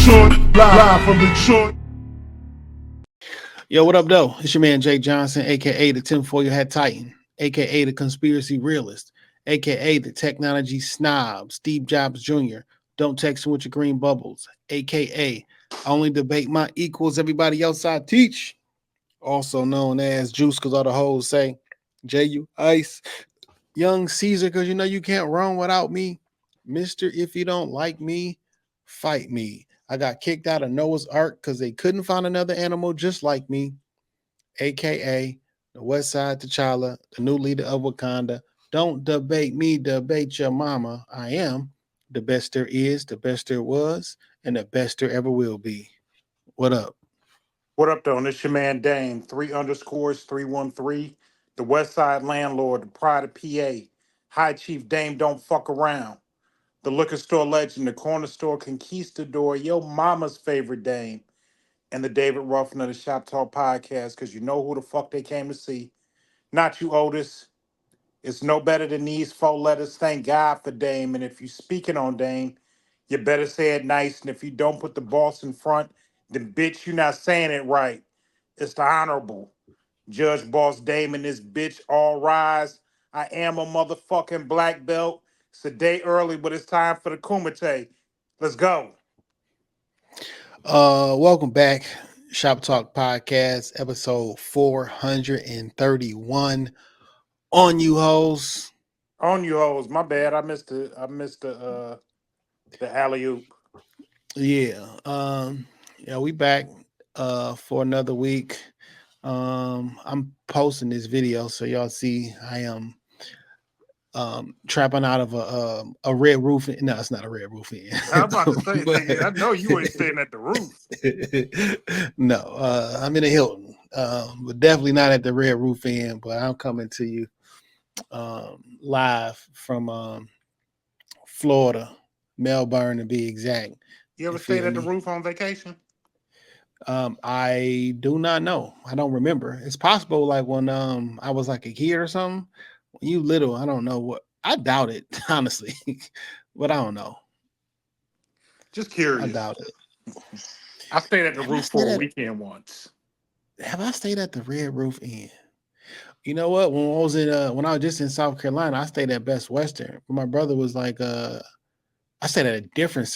Detroit, live from Detroit. Yo, what up, though? It's your man, Jake Johnson, a.k.a. the tinfoil hat titan, a.k.a. the conspiracy realist, a.k.a. the technology snob, Steve Jobs Jr. Don't text him with your green bubbles, a.k.a. I only debate my equals, everybody else I teach. Also known as Juice, because all the hoes say, J.U. Ice. Young Caesar, because you know you can't run without me. Mister, if you don't like me, fight me. I got kicked out of Noah's Ark because they couldn't find another animal just like me, aka the West Side T'Challa, the new leader of Wakanda. Don't debate me, debate your mama. I am the best there is, the best there was, and the best there ever will be. What up? What up, though? It's your man Dame, 3_313, the West Side Landlord, the Pride of PA, High Chief Dame Don't Fuck Around, the liquor store legend, the corner store conquistador, your mama's favorite Dame, and the David Ruffin of the Shop Talk Podcast, because you know who the fuck they came to see. Not you, Otis. It's no better than these four letters. Thank God for Dame. And if you speaking on Dame, you better say it nice. And if you don't put the boss in front, then bitch, you not saying it right. It's the Honorable Judge Boss Dame and this bitch. All rise. I am a motherfucking black belt. It's a day early, but it's time for the Kumite. Let's go. Welcome back. Shop Talk Podcast, episode 431. On you hoes. On you hoes. My bad. I missed the alley oop. Yeah. Yeah, we back for another week. I'm posting this video so y'all see I am trapping out of a red roof. No, it's not a red roof in. I'm about to say, But nigga, I know you ain't staying at the roof. no, I'm in a Hilton. But definitely not at the red roof inn, but I'm coming to you live from Florida, Melbourne to be exact. You ever You stayed feel at the me? roof on vacation? I do not know. I don't remember. It's possible, like when I was like a kid or something. When you little, I don't know what. I doubt it, honestly, but I don't know. Just I curious. doubt it. I stayed at the Have I roof stayed for a at weekend once. Have I stayed at the Red Roof Inn? You know what? When I was just in South Carolina, I stayed at Best Western. My brother was like I stayed at a different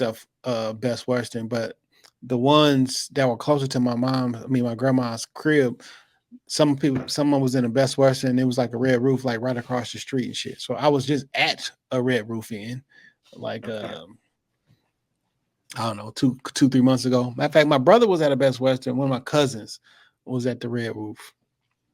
Best Western, but the ones that were closer to my grandma's crib, someone was in a Best Western. It was like a red roof, like right across the street and shit. So I was just at a Red Roof Inn, like Okay. I don't know, 3 months ago. Matter of fact, my brother was at a Best Western. One of my cousins was at the Red Roof.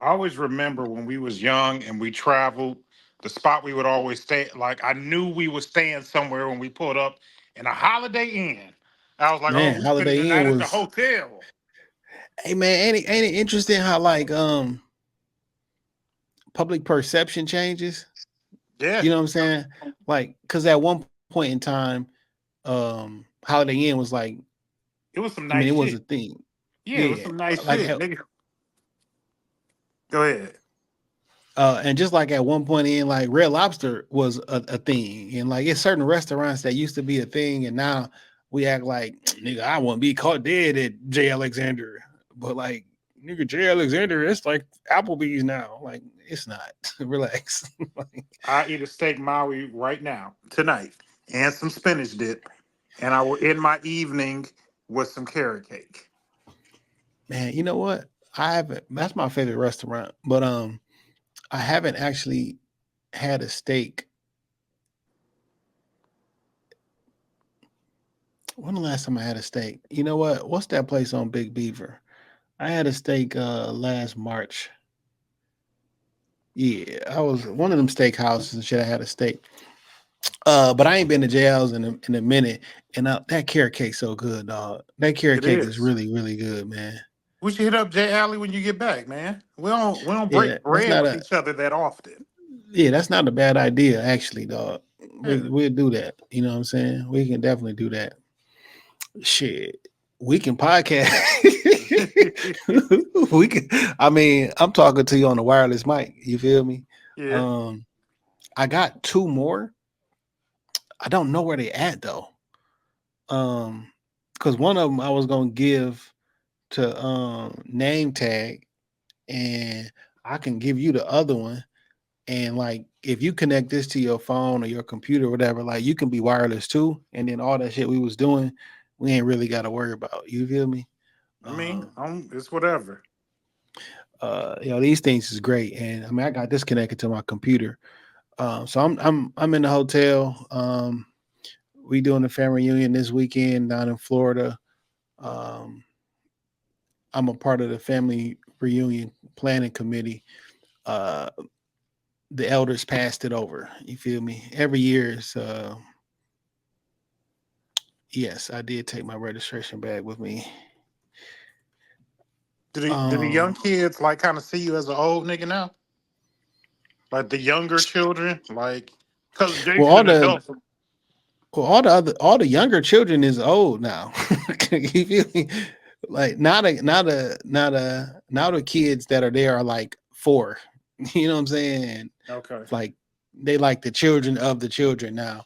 I always remember when we was young and we traveled, the spot we would always stay, like I knew we were staying somewhere when we pulled up in a Holiday Inn. I was like, oh, Man, we spending the Holiday night Inn at the was. hotel. Hey man, ain't it interesting how like public perception changes? Yeah. You know what I'm saying? Like, cause at one point in time, Holiday Inn was like, It was some I mean, nice it was a shit. thing. Yeah, it was Yeah, some nice like shit, nigga. Go ahead. and just like at one point in like Red Lobster was a thing, and like it's certain restaurants that used to be a thing, and now we act like nigga, I won't be caught dead at J. Alexander, but like nigga, J. Alexander, it's like Applebee's now. Like it's not. Relax. Like, I eat a steak Maui right now, tonight, and some spinach dip. And I will end my evening with some carrot cake. man, you know what? I haven't. That's my favorite restaurant, but I haven't actually had a steak. When the last time I had a steak? You know what? What's that place on Big Beaver? I had a steak last March. Yeah, I was one of them steakhouses and shit. I had a steak. But I ain't been to jails in a minute. And that carrot cake's so good, dog. That carrot It cake is is. really, really good, man. We should hit up Jay Alley when you get back, man. We don't Yeah, break that's bread not with a each other that often. that's not a bad idea, actually, dog. Yeah. We'll do that. You know what I'm saying? We can definitely do that. Shit. We can podcast. We can. I mean, I'm talking to you on the wireless mic. You feel me? Yeah. Um, I got two more. I don't know where they at though. Um, because one of them I was gonna give to name tag, and I can give you the other one. And like if you connect this to your phone or your computer or whatever, like you can be wireless too. And then all that shit we was doing, we ain't really got to worry about. You feel me? I mean, Um, it's whatever. these things is great. And I mean, I got this connected to my computer. So I'm in the hotel. We doing a family reunion this weekend down in Florida. Um, I'm a part of the family reunion planning committee. Uh, the elders passed it over. You feel me? Every year is yes, I did take my registration bag with me. Do the young kids like kind of see you as an old nigga now? Like the younger children, like because well, Jake's an adult. all the younger children is old now. You feel me? Like now the kids that are there are like 4. You know what I'm saying? Okay. Like they like the children of the children now.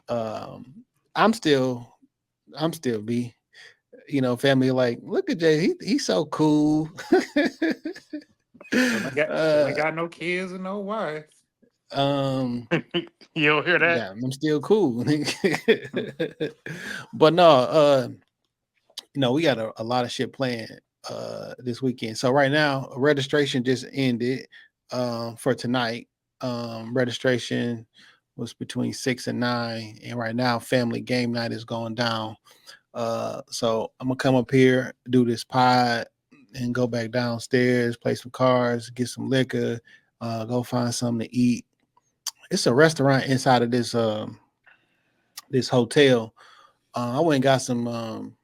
Um, I'm still B. You know, family like, look at Jay, he's so cool. Still ain't uh, got no kids and no wife. um, You don't hear that? yeah, I'm still cool. But no, we got a lot of shit planned this weekend. So right now, registration just ended for tonight. Registration was between 6 and 9, and right now, family game night is going down. So I'm gonna come up here, do this pod, and go back downstairs, play some cards, get some liquor, go find something to eat. It's a restaurant inside of this hotel. I went and got some.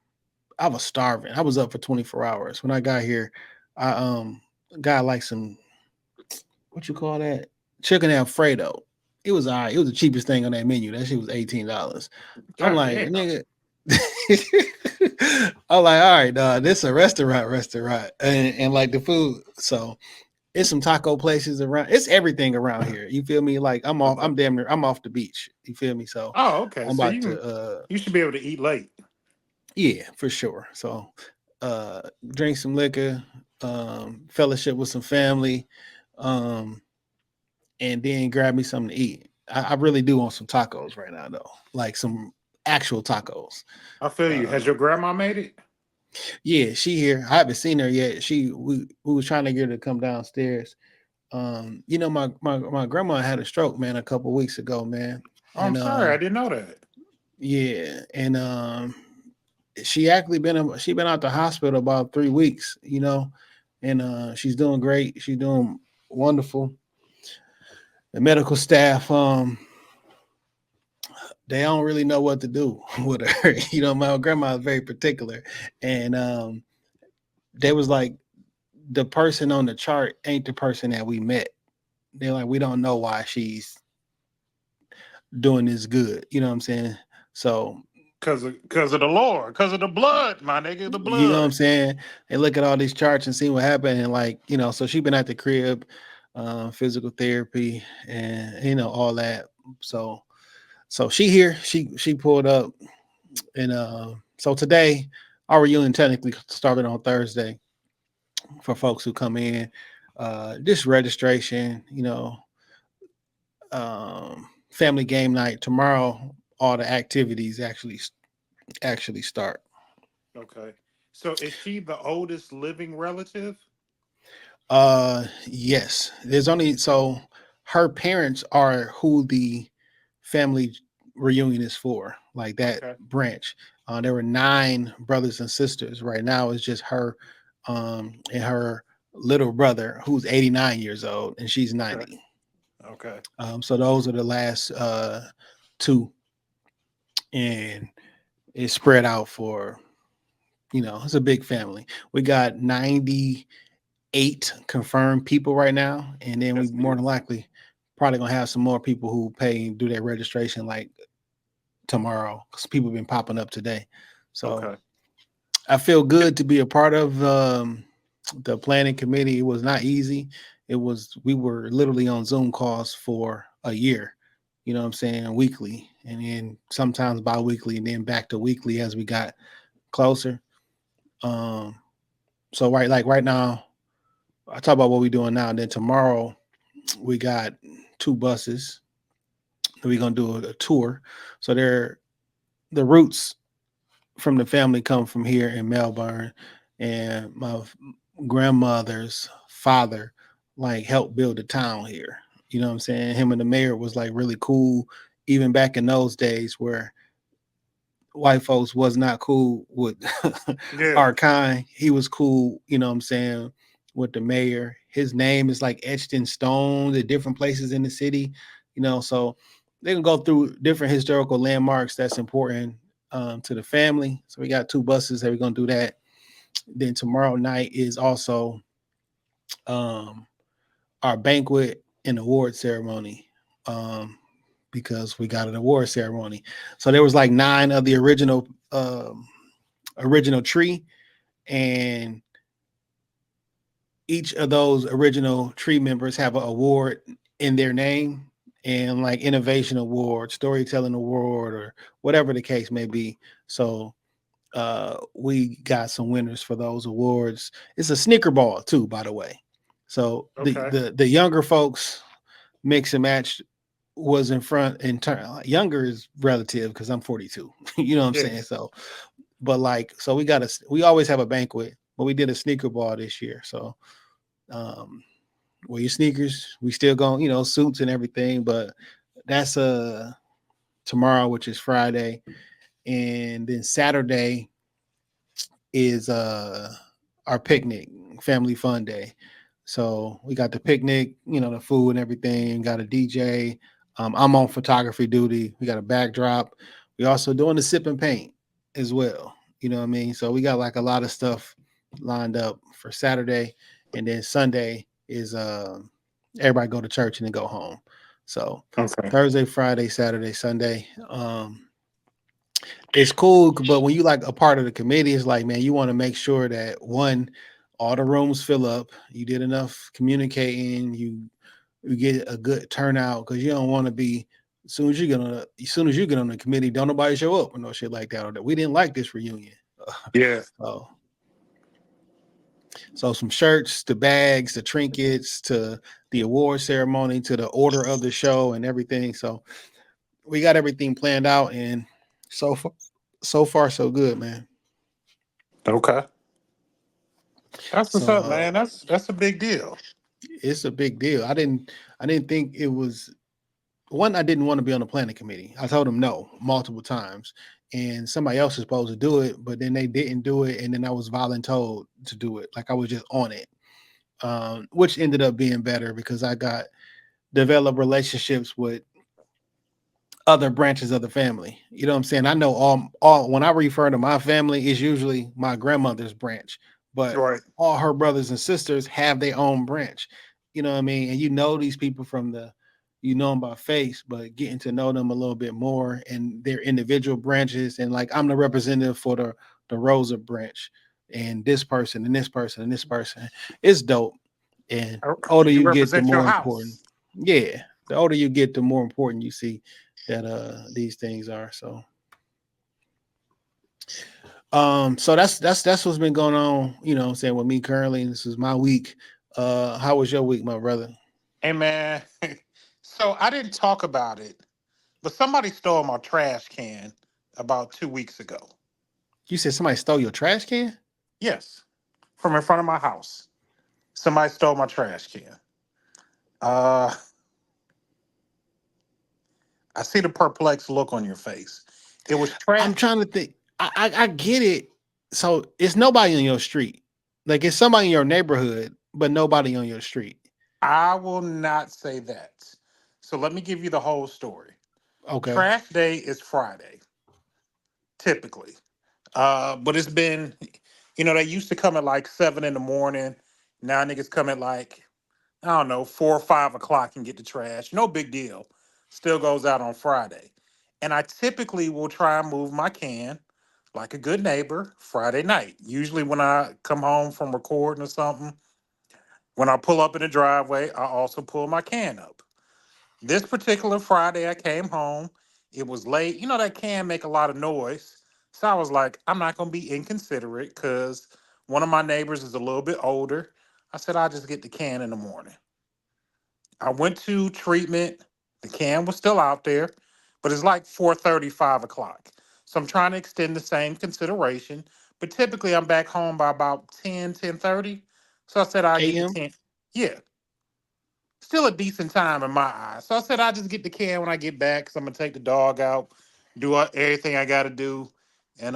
I was starving. I was up for 24 hours when I got here. I got like some, what you call that, chicken Alfredo. It was all right. It was the cheapest thing on that menu. That shit was $18. I'm God like, damn. nigga. I'm like, all right, this is a restaurant, and like the food. So it's some taco places around. It's everything around here. You feel me? Like I'm off. Okay. I'm damn near. I'm off the beach. You feel me? So Oh, okay. I'm So about to. you should be able to eat late. Yeah, for sure. So drink some liquor, fellowship with some family, um, and then grab me something to eat. I really do want some tacos right now, though, like some actual tacos. I feel you. Has Uh, your grandma made it? yeah, she here. I haven't seen her yet. We was trying to get her to come downstairs. My grandma had a stroke, man, a couple weeks ago, man, Oh, I'm and sorry. I didn't know that. yeah, and she been out the hospital about 3 weeks, and she's doing great. She's doing wonderful. The medical staff, they don't really know what to do with her. My grandma is very particular, and they was like, the person on the chart ain't the person that we met. They're like, we don't know why she's doing this good. You know what I'm saying? So Cause of the Lord, cause of the blood, my nigga, the you know what I'm blood. saying? They look at all these charts and see what happened, and like, so she been at the crib, physical therapy, and all that. So she here, she pulled up, and so today our reunion technically started on Thursday for folks who come in. Just registration, family game night tomorrow. All the activities actually start. Okay. So is she the oldest living relative? Yes. There's only so her parents are who the family reunion is for, like that Okay. branch. There were 9 brothers and sisters. Right now it's just her and her little brother who's 89 years old and she's Okay. 90. Okay. So those are the last 2, and it's spread out for, it's a big family. We got 98 confirmed people right now, and then we That's more than beautiful. likely probably gonna have some more people who pay and do their registration like tomorrow, because people have been popping up today. So Okay. I feel good to be a part of the planning committee. It was not easy. We were literally on Zoom calls for a year. You know what I'm saying? Weekly, and then sometimes bi-weekly, and then back to weekly as we got closer. Um, so right now, I talk about what we're doing now. And then tomorrow we got two buses. We're gonna do a tour. So they're the roots from the family come from here in Melbourne, and my grandmother's father like helped build the town here. You know what I'm saying? Him and the mayor was like really cool, even back in those days where white folks was not cool with Yeah. our kind. He was cool, you know what I'm saying, with the mayor. His name is like etched in stone at different places in the city, you know, so they can go through different historical landmarks that's important to the family. So we got two buses that we're gonna do that. Then tomorrow night is also um our banquet and award ceremony. Um because we got an award ceremony. So there was like nine of the original tree, and each of those original tree members have an award in their name, and like innovation award, storytelling award, or whatever the case may be. So we got some winners for those awards. It's a snicker ball too, by the way. So Okay. the younger folks mix and match was in front in turn. Younger is relative because I'm 42. You know what I'm Yeah. saying? So, but like, so we always have a banquet, but we did a sneaker ball this year. So, um, wear your sneakers. We still going, suits and everything, but that's tomorrow, which is Friday, and then Saturday is our picnic, family fun day. So we got the picnic, the food and everything. Got a DJ. I'm on photography duty. We got a backdrop. We also doing the sip and paint as well. You know what I mean? So we got like a lot of stuff lined up for Saturday, and then Sunday is everybody go to church and then go home. So Okay. Thursday, Friday, Saturday, Sunday. It's cool, but when you like a part of the committee, it's like, man, you want to make sure that one, all the rooms fill up, you did enough communicating, you get a good turnout, because you don't want to be as soon as you get on the committee, don't nobody show up or no shit like that, or that we didn't like this reunion. Yeah. so so some shirts, the bags, the trinkets, to the award ceremony, to the order of the show and everything. So we got everything planned out, and so far so good, man. Okay. That's what's So up, man. That's a big deal. it's a big deal. I didn't think it was one. I didn't want to be on the planning committee. I told them no multiple times, and somebody else was supposed to do it, but then they didn't do it, and then I was voluntold to do it. Like I was just on it, which ended up being better because I got developed relationships with other branches of the family. You know what I'm saying? I know all when I refer to my family, it's usually my grandmother's branch, but Right. all her brothers and sisters have their own branch. You know what I mean? And you know these people you know them by face, but getting to know them a little bit more and their individual branches. And like I'm the representative for the Rosa branch, and this person and this person and this person. It's dope. And older You you get, the represent your more important. house. Yeah, the older you get, the more important you see that these things are. So so that's what's been going on, what I'm saying, with me currently. This is my week. How was your week, my brother? Hey, man. So I didn't talk about it, but somebody stole my trash can about 2 weeks ago. You said somebody stole your trash can? Yes, from in front of my house. Somebody stole my trash can. Uh, I see the perplexed look on your face. It was I'm trash. trying to think. I get it. So it's nobody on your street. Like it's somebody in your neighborhood, but nobody on your street. I will not say that. So let me give you the whole story. Okay. Trash day is Friday, typically. But it's been, they used to come at like 7 in the morning. Now niggas come at like, I don't know, 4 or 5 o'clock and get the trash. No big deal. Still goes out on Friday. And I typically will try and move my can like a good neighbor Friday night. Usually when I come home from recording or something, when I pull up in the driveway, I also pull my can up. This particular Friday, I came home. It was late. You know that can make a lot of noise. So I was like, I'm not gonna be inconsiderate because one of my neighbors is a little bit older. I said I'll just get the can in the morning. I went to treatment. The can was still out there, but it's like 4:30, 5 o'clock. So I'm trying to extend the same consideration. But typically I'm back home by about 10:30. So I said I'll get the AM. can. Yeah, still a decent time in my eyes. So I said I'll just get the can when I get back because I'm gonna take the dog out, do everything I gotta do, and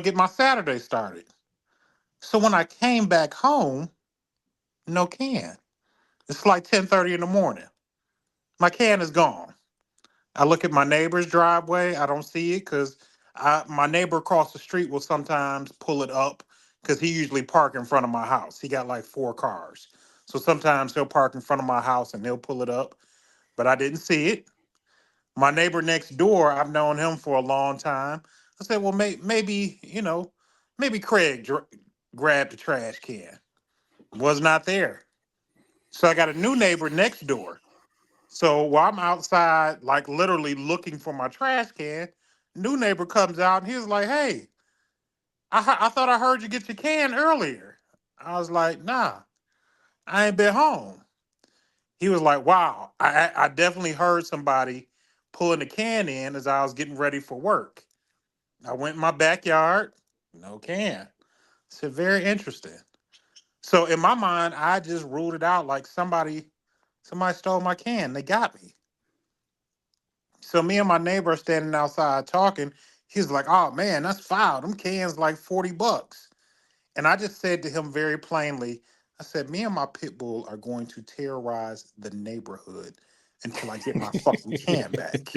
get my Saturday started. So when I came back home, no can. It's like 10:30 in the morning. My can is gone. I look at my neighbor's driveway. I don't see it because my neighbor across the street will sometimes pull it up because he usually park in front of my house. He got like 4 cars. So sometimes he'll park in front of my house and he'll pull it up, but I didn't see it. My neighbor next door, I've known him for a long time. I said, well, maybe Craig grabbed the trash can. Was not there. So I got a new neighbor next door. So while I'm outside, like literally looking for my trash can, new neighbor comes out and he was like, "Hey, I thought I heard you get your can earlier." I was like, "Nah, I ain't been home." He was like, "Wow, I definitely heard somebody pulling the can in as I was getting ready for work." I went in my backyard, no can. I said, "Very interesting." So in my mind, I just ruled it out like somebody stole my can. They got me. So me and my neighbor are standing outside talking. He's like, "Oh man, that's foul. Them cans like $40." And I just said to him very plainly, I said, "Me and my pit bull are going to terrorize the neighborhood until I get my fucking can back."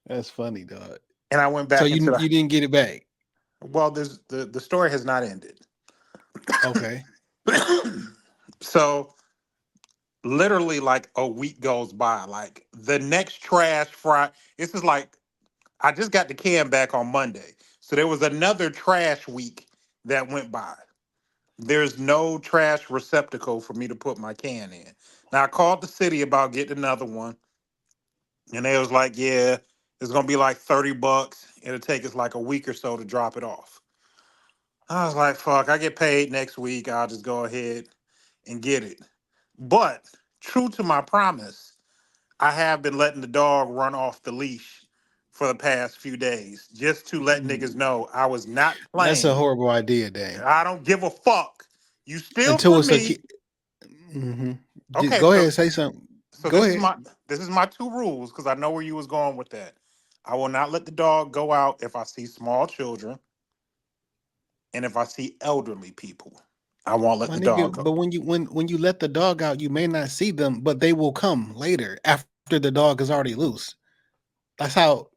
That's funny, dog. And I went So back into you didn't get it back. well, there's the story has not ended. Okay. So literally like a week goes by. Like the next trash fry, this is like I just got the can back on Monday. So there was another trash week that went by. There's no trash receptacle for me to put my can in. Now I called the city about getting another one, and they was like, "Yeah, it's gonna be like $30. It'll take us like a week or so to drop it off." I was like, "Fuck, I get paid next week. I'll just go ahead and get it." But true to my promise, I have been letting the dog run off the leash for the past few days just to let niggas know I was not That's a playing. horrible idea, Dame. I don't give a fuck. You steal Until from it's a me. kid. Hmm. Okay, Go so ahead, say something. so Go this is ahead. my two rules because I know where you was going with that. I will not let the dog go out if I see small children and if I see elderly people. I won't let My the nigga, dog go. but when you let the dog out, you may not see them, but they will come later after the dog is already loose. That's how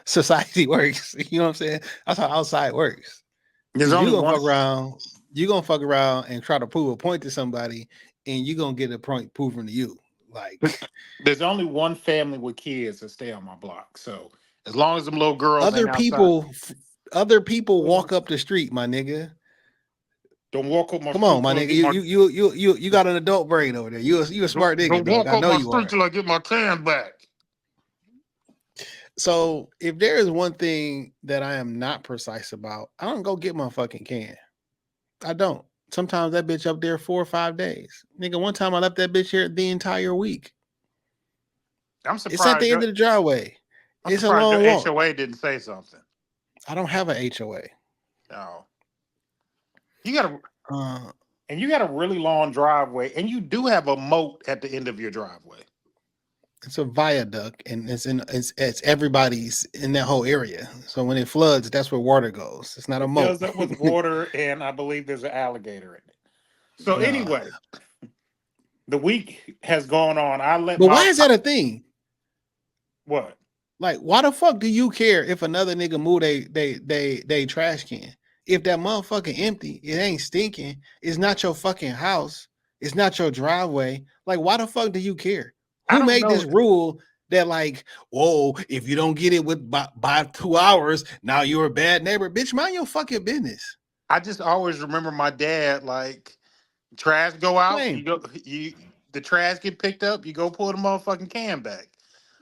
society works. You know what I'm saying? That's how outside works. There's Because only one. you gonna fuck around and try to prove a point to somebody, and you gonna get a point proven to you. Like There's only one family with kids that stay on my block. So as long as them little girls ain't other outside, people, other people walk up the street, my nigga. don't walk up my Come on, street my till I nigga. get my You got an adult brain over there. You a smart nigga, don't dog. walk I up know my you street are. till I get my can back. So if there is one thing that I am not precise about, I don't go get my fucking can. I don't. Sometimes that bitch up there 4 or 5 days. Nigga, one time I left that bitch here the entire week. I'm It's at the surprised. end of the driveway. I'm It's a surprised your long walk. HOA didn't say something. I don't have an HOA. No, you got a Uh, and you got a really long driveway, and you do have a moat at the end of your driveway. it's a viaduct, and it's everybody's in that whole area. So when it floods, that's where water goes. It's not a It moat. fills up with water, and I believe there's an alligator in it. So No. anyway, the week has gone on. I let But why my is that a thing? what? Like, why the fuck do you care if another nigga move they trash can? If that motherfucking empty, it ain't stinking. It's not your fucking house. It's not your driveway. Like, why the fuck do you care? I Who don't made this know. rule that like, whoa, if you don't get it by 2 hours, now you're a bad neighbor? Bitch, mind your fucking business. I just always remember my dad like trash go out. You Flame. go. You the trash get picked up. You go pull the motherfucking can back.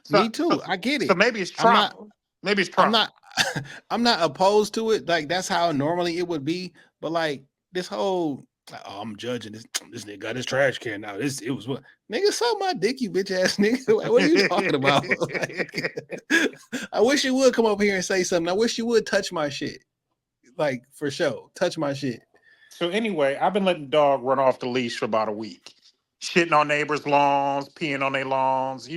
So Me so too. I get so it. maybe it's I'm not. trauma. Maybe it's I'm trauma. not. I'm not opposed to it. Like that's how normally it would be. But like this whole, like, oh, I'm judging this. This nigga got his trash can now. This it was what nigga suck my dick, you bitch ass nigga. Like, what are you talking about? Like, I wish you would come up here and say something. I wish you would touch my shit. Like for sure, touch my shit. So anyway, I've been letting the dog run off the leash for about a week, shitting on neighbors' lawns, peeing on their lawns,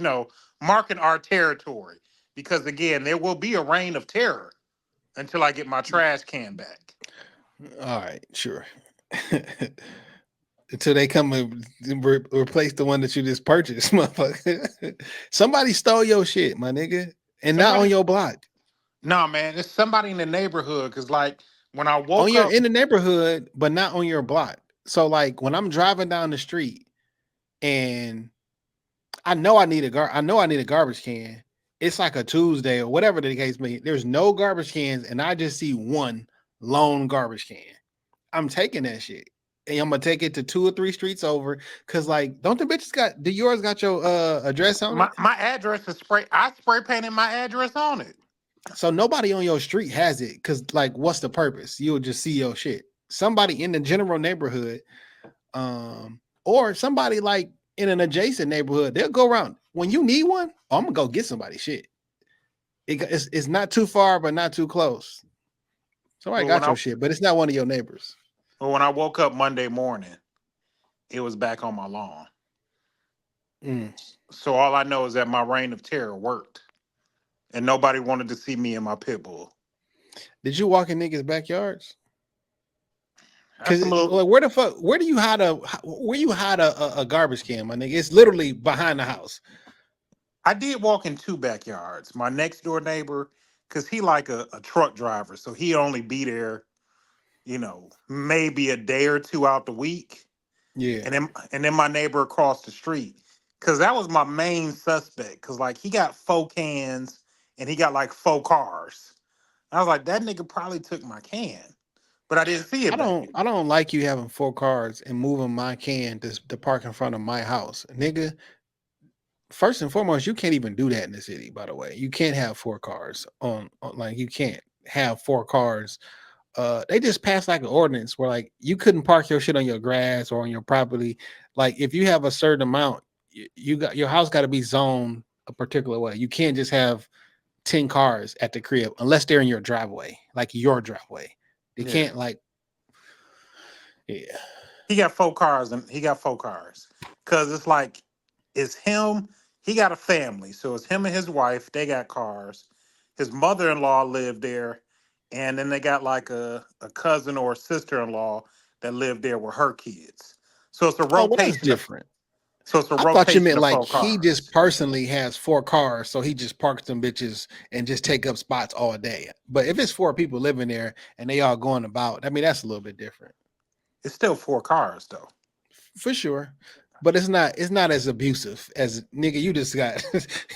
marking our territory. Because again, there will be a reign of terror until I get my trash can back. All right, sure. Until they come and replace the one that you just purchased, motherfucker. Somebody stole your shit, my nigga, and not on Somebody, your block. no man, it's somebody in the neighborhood. Cause like when I On woke your up, in the neighborhood, but not on your block. So like when I'm driving down the street and I know I need a garbage can. It's like a Tuesday or whatever the case may be. There's no garbage cans, and I just see one lone garbage can. I'm taking that shit. And I'm gonna take it to 2 or 3 streets over. Cause like, don't the bitches got do yours got your address on my, it? my address is I spray painted my address on it. So nobody on your street has it. Cause like, what's the purpose? You'll just see your shit. Somebody in the general neighborhood, or somebody like in an adjacent neighborhood, they'll go around. When you need one, I'm gonna go get somebody shit. It's not too far, but not too close. Somebody Well, when got I your shit, but it's not one of your neighbors. well, when I woke up Monday morning, it was back on my lawn. Mm. So all I know is that my reign of terror worked, and nobody wanted to see me and my pit bull. Did you walk in niggas' backyards? That's a Cause little. like, where the fuck? Where you hide a garbage can, my nigga? It's literally behind the house. I did walk in two backyards. My next door neighbor, because he like a truck driver, so he only be there, maybe a day or two out the week. Yeah. And then my neighbor across the street, because that was my main suspect. Because like he got 4 cans and he got like 4 cars. I was like, that nigga probably took my can, but I didn't see I it back don't then. I don't like you having 4 cars and moving my can to park in front of my house. Nigga, first and foremost, you can't even do that in the city, by the way. You can't have 4 cars on like you can't have 4 cars. They just passed like an ordinance where like you couldn't park your shit on your grass or on your property. Like if you have a certain amount, you got your house got to be zoned a particular way. You can't just have 10 cars at the crib unless they're in your driveway, like your driveway. They Yeah. can't like, yeah. He got 4 cars and he got 4 cars. Cause it's like it's him, he got a family. So it's him and his wife, they got cars. His mother-in-law lived there, and then they got like a cousin or a sister-in-law that lived there with her kids. So it's a Oh, well, that's rotation of different. so it's a I thought you rotation meant of like four he just cars. personally has 4 cars, so he just parks them bitches and just take up spots all day. But if it's 4 people living there and they all going about, I mean, that's a little bit different It's still 4 cars though. for sure. But it's not as abusive as nigga. You just got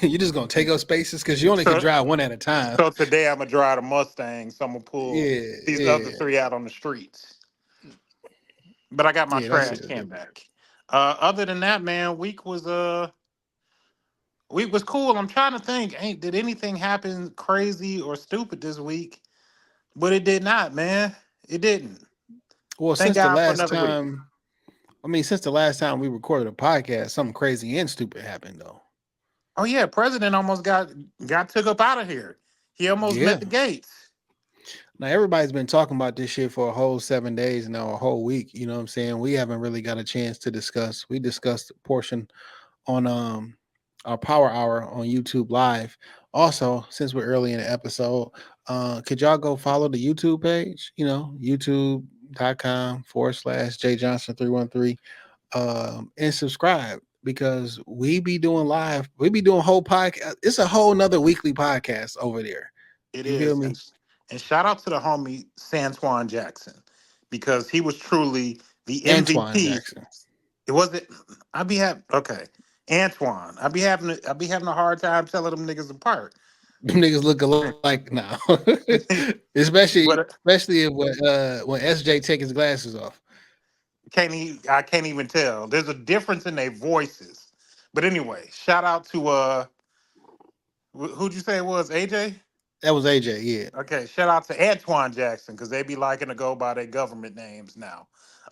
you just gonna take up spaces because you only can So drive one at a time. so today I'm gonna drive a Mustang, so I'm gonna pull Yeah, these other yeah, three out on the streets. But I got my yeah. That trash shit is can different. back. Other than that, man, week was cool. I'm trying to think. Ain't did anything happen crazy or stupid this week? But it did not, man. It didn't. Well, Thank since the God for last another week. time, I mean, since the last time we recorded a podcast, something crazy and stupid happened though. Oh yeah, President almost got took up out of here. He almost met Yeah. the gates. Now everybody's been talking about this shit for a whole 7 days now, a whole week. You know what I'm saying? We haven't really got a chance to discuss. We discussed a portion on our power hour on YouTube live. Also, since we're early in the episode, could y'all go follow the YouTube page? You know, youtube.com/J Johnson 313 and subscribe because we be doing live, we be doing whole podcast. It's a whole nother weekly podcast over there. It You feel is, me? and shout out to the homie Santuan Jackson because he was truly the Antoine MVP. Jackson. It wasn't. I be having okay, Antoine. I be having a hard time telling them niggas apart. Them niggas look alike now. especially But especially when SJ take his glasses off. I can't even tell. There's a difference in their voices. But anyway, shout out to Who'd you say it was? AJ? That was AJ. Yeah, Okay, shout out to Antoine Jackson because they be liking to go by their government names now.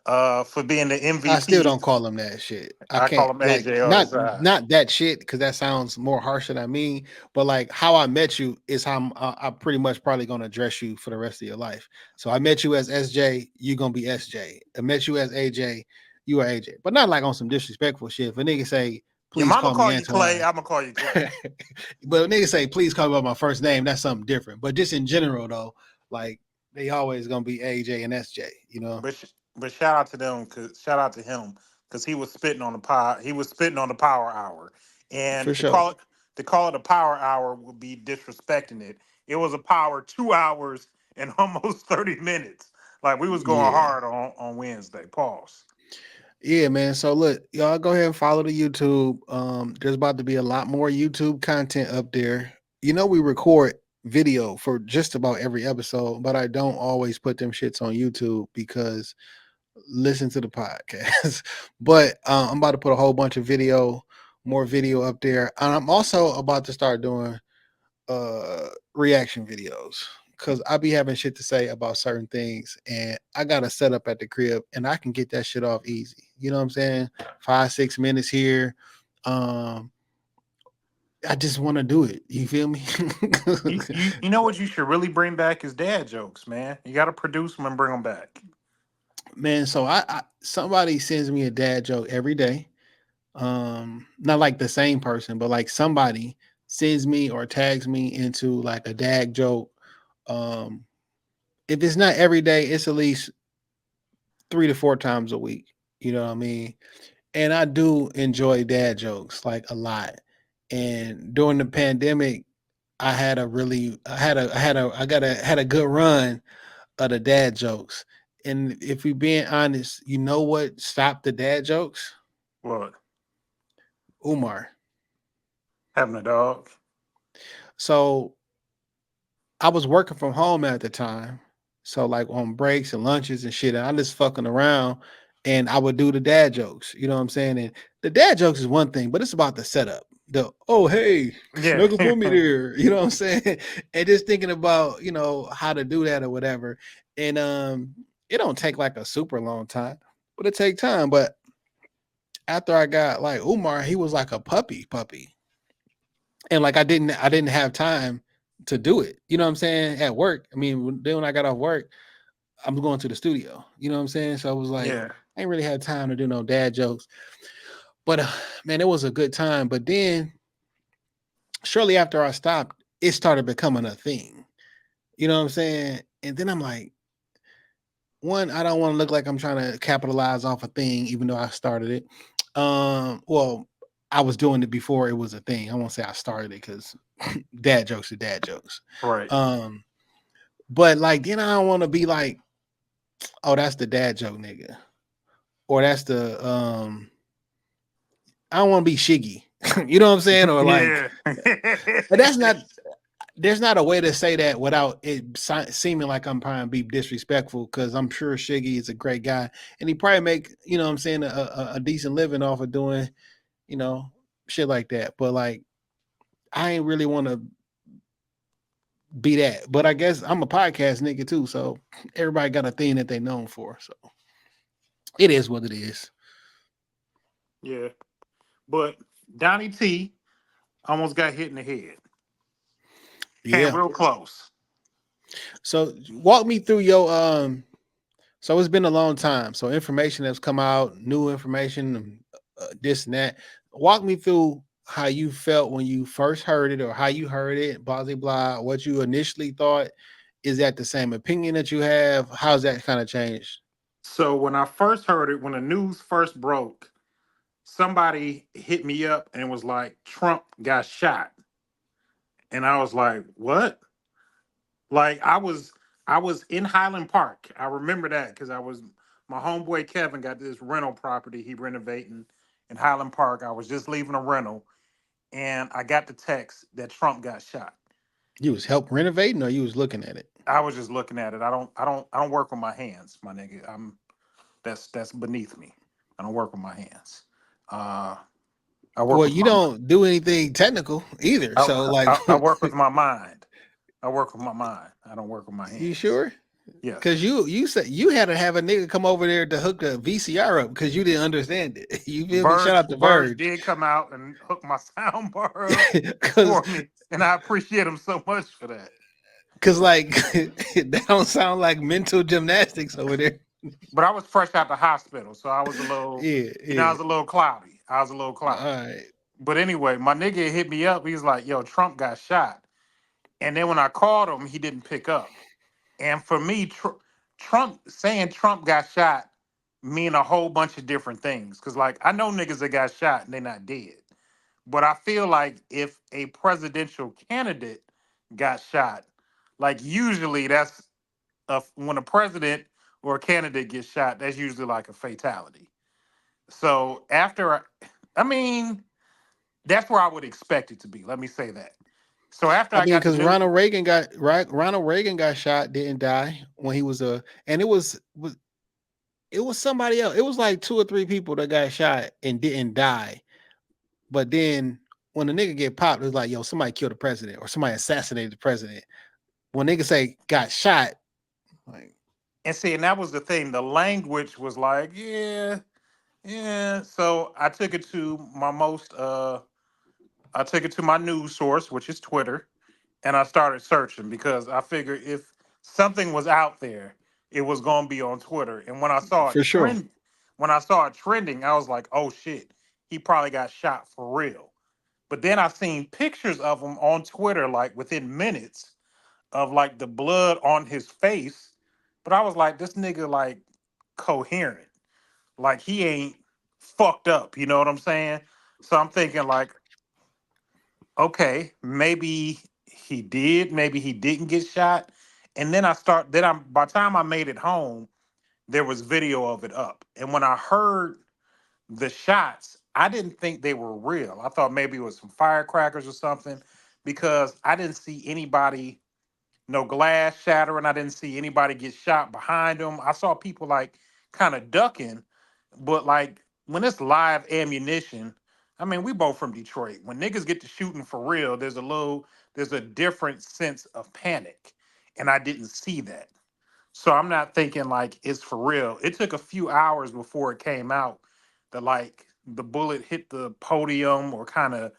For being the I still MVP, don't call him that shit. I I call can't him like AJ all the not time. not that shit because that sounds more harsh than I mean. But like how I met you is how I'm pretty much probably gonna address you for the rest of your life. So I met you as SJ, you gonna be SJ. I met you as AJ, you are AJ. But not like on some disrespectful shit. If a nigga say, Your please mama call me call you Clay, Antoine. I'm gonna call you Clay. But niggas say, please call me by my first name. That's something different. But just in general, though, like they always gonna be AJ and SJ. You know, But shout out to them, cause shout out to him, cause he was spitting on the power. He was spitting on the power hour, for and sure. to call it a power hour would be disrespecting it. It was a power 2 hours and almost 30 minutes. Like we was going Yeah, hard on Wednesday. Pause. yeah, man. So look, y'all go ahead and follow the YouTube. There's about to be a lot more YouTube content up there. You know, we record video for just about every episode, but I don't always put them shits on YouTube because listen to the podcast. But I'm about to put a whole bunch of more video up there. And I'm also about to start doing reaction videos because I be having shit to say about certain things and I got a setup at the crib and I can get that shit off easy. You know what I'm saying? 5-6 minutes here. Um, I just want to do it. You feel me? You know what you should really bring back is dad jokes, man. You got to produce them and bring them back. Man, so I somebody sends me a dad joke every day. Not like the same person, but like somebody sends me or tags me into like a dad joke. Um, if it's not every day, it's at least 3 to 4 times a week. You know what I mean? And I do enjoy dad jokes like a lot. And during the pandemic, I had a good run of the dad jokes. And if we being honest, you know what stopped the dad jokes? What? Umar. Having a dog? So I was working from home at the time. So like on breaks and lunches and shit, and I just fucking around and I would do the dad jokes. You know what I'm saying? And the dad jokes is one thing, but it's about the setup. The oh hey, Yeah. snuggle for me there. You know what I'm saying? And just thinking about, how to do that or whatever. And it don't take like a super long time, but it take time. But after I got like Umar, he was like a puppy and like I didn't have time to do it. You know what I'm saying? At work. I mean, then when I got off work, I'm going to the studio. You know what I'm saying? So I was like, Yeah. I ain't really had time to do no dad jokes. But man, it was a good time. But then shortly after I stopped, it started becoming a thing. You know what I'm saying? And then I'm like, one, I don't want to look like I'm trying to capitalize off a thing, even though I started it. Well, I was doing it before it was a thing. I won't say I started it because dad jokes are dad jokes. Right. Um, but like then I don't want to be like, oh, that's the dad joke nigga. Or that's the I don't want to be shiggy. You know what I'm saying? Or like Yeah. but that's not there's not a way to say that without it seeming like I'm trying to be disrespectful because I'm sure Shiggy is a great guy and he probably make, what I'm saying, a decent living off of doing, you know, shit like that. But like I ain't really want to be that. But I guess I'm a podcast nigga too, so everybody got a thing that they known for. So it is what it is. Yeah. But Donnie T almost got hit in the head. Came Yeah. real close. So walk me through your so it's been a long time. So information has come out, new information, this and that. Walk me through how you felt when you first heard it, or how you heard it, blah blah blah. What you initially thought. Is that the same opinion that you have? How's that kind of changed? So when I first heard it, when the news first broke, somebody hit me up and was like, Trump got shot. And I was like, what? Like I was in Highland Park. I remember that because I was my homeboy Kevin got this rental property he renovating in Highland Park. I was just leaving a rental and I got the text that Trump got shot. You was help renovating, or you was looking at it? I was just looking at it. I don't work with my hands, my nigga. That's beneath me. I don't work with my hands. Uh I work Well, with you my don't do anything technical either. So, like, I work with my mind. I work with my mind. I don't work with my you hands. sure? Yes. Because you said you had to have a nigga come over there to hook the VCR up because you didn't understand it. You feel me? Shout out to Verge Verge. did come out and hook my sound bar up Because for me, and I appreciate him so much for that. like that don't sound like mental gymnastics over there. But I was fresh out the hospital, so Yeah, I yeah. was a little cloudy. I was a little All cloudy. right. But anyway, my nigga hit me up. He was like, "Yo, Trump got shot," and then when I called him, he didn't pick up. And for me, Trump saying Trump got shot mean a whole bunch of different things. Cause like I know niggas that got shot and they not dead. But I feel like if a presidential candidate got shot, like usually that's when a president or a candidate gets shot, that's usually like a fatality. So I mean, that's where I would expect it to be. Let me say that. So after I I mean, got the because news, Ronald Reagan got shot, didn't die when he was and it was somebody else. It was like two or three people that got shot and didn't die. But then when the nigga get popped, it's like, yo, somebody killed the president or somebody assassinated the president. When niggas say got shot, like and see, and that was the thing. The language was like, yeah, yeah. So I took it to my news source, which is Twitter, and I started searching because I figured if something was out there, it was gonna be on Twitter. And for sure. when I saw it trending, I was like, oh shit, he probably got shot for real. But then I seen pictures of him on Twitter, like within minutes of like the blood on his face. But I was like, this nigga like coherent. Like he ain't fucked up, you know what I'm saying? So I'm thinking like, okay, maybe he did, maybe he didn't get shot. And then by the time I made it home, there was video of it up. And when I heard the shots, I didn't think they were real. I thought maybe it was some firecrackers or something because I didn't see anybody, no glass shattering. I didn't see anybody get shot behind them. I saw people like kind of ducking, but like when it's live ammunition, I mean, we both from Detroit. When niggas get to shooting for real, there's a different sense of panic. And I didn't see that. So I'm not thinking like it's for real. It took a few hours before it came out that like the bullet hit the podium or kind of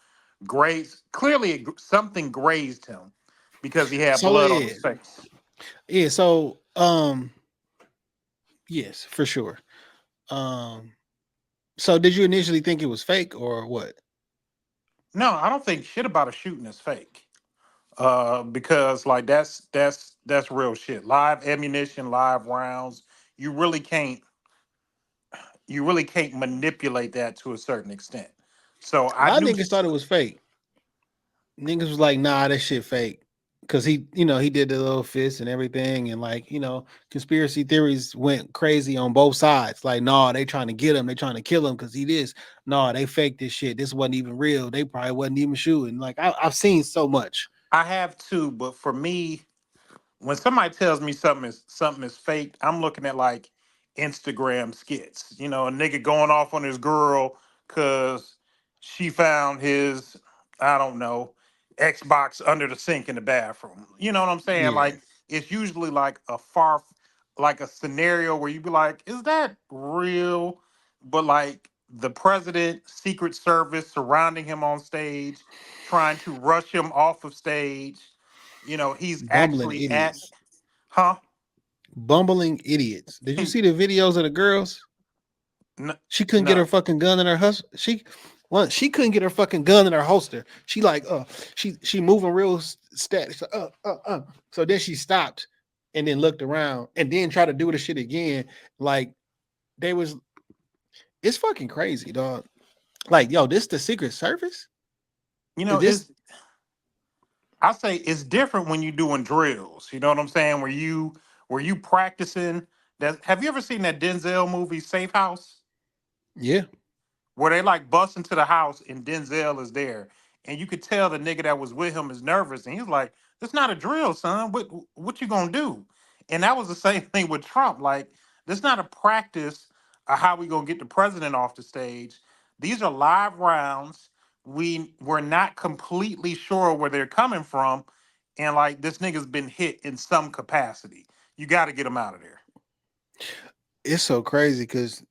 grazed. Clearly, something grazed him because he had So blood on yeah, his face. yeah. So yes, for sure. Um, so did you initially think it was fake or what? No, I don't think shit about a shooting is fake. Because like that's real shit. Live ammunition, live rounds. You really can't you really can't manipulate that to a certain extent. So A I lot of knew. niggas thought it was fake. Niggas was like, nah, that shit fake. Cause he did the little fist and everything, and like, conspiracy theories went crazy on both sides. Like, nah, they trying to get him, they trying to kill him because he this. Nah, they faked this shit. This wasn't even real. They probably wasn't even shooting. Like, I've seen so much. I have too, but for me, when somebody tells me something is fake, I'm looking at like Instagram skits. You know, a nigga going off on his girl because she found his, I don't know, Xbox under the sink in the bathroom. You know what I'm saying? Yeah, Like it's usually like like a scenario where you be like, is that real? But like the president, Secret Service surrounding him on stage, trying to rush him off of stage. You know, he's bumbling actually at, idiots, huh? bumbling idiots. Did you see the videos of the girls? N- She couldn't get her no, fucking gun in her holster. She couldn't get her fucking gun in her holster. She like she moving real static. So then she stopped and then looked around and then tried to do the shit again. Like they was it's fucking crazy, dog. Like, yo, this the Secret Service? you Is know, this I say it's different when you doing drills. You know what I'm saying? Where you practicing that. Have you ever seen that Denzel movie Safe House? yeah. Where they like bust into the house and Denzel is there, and you could tell the nigga that was with him is nervous, and he's like, "It's not a drill, son. What you gonna do?" And that was the same thing with Trump. Like, this not a practice of how we gonna get the president off the stage. These are live rounds. We're not completely sure where they're coming from, and like this nigga's been hit in some capacity. You got to get him out of there. It's so crazy because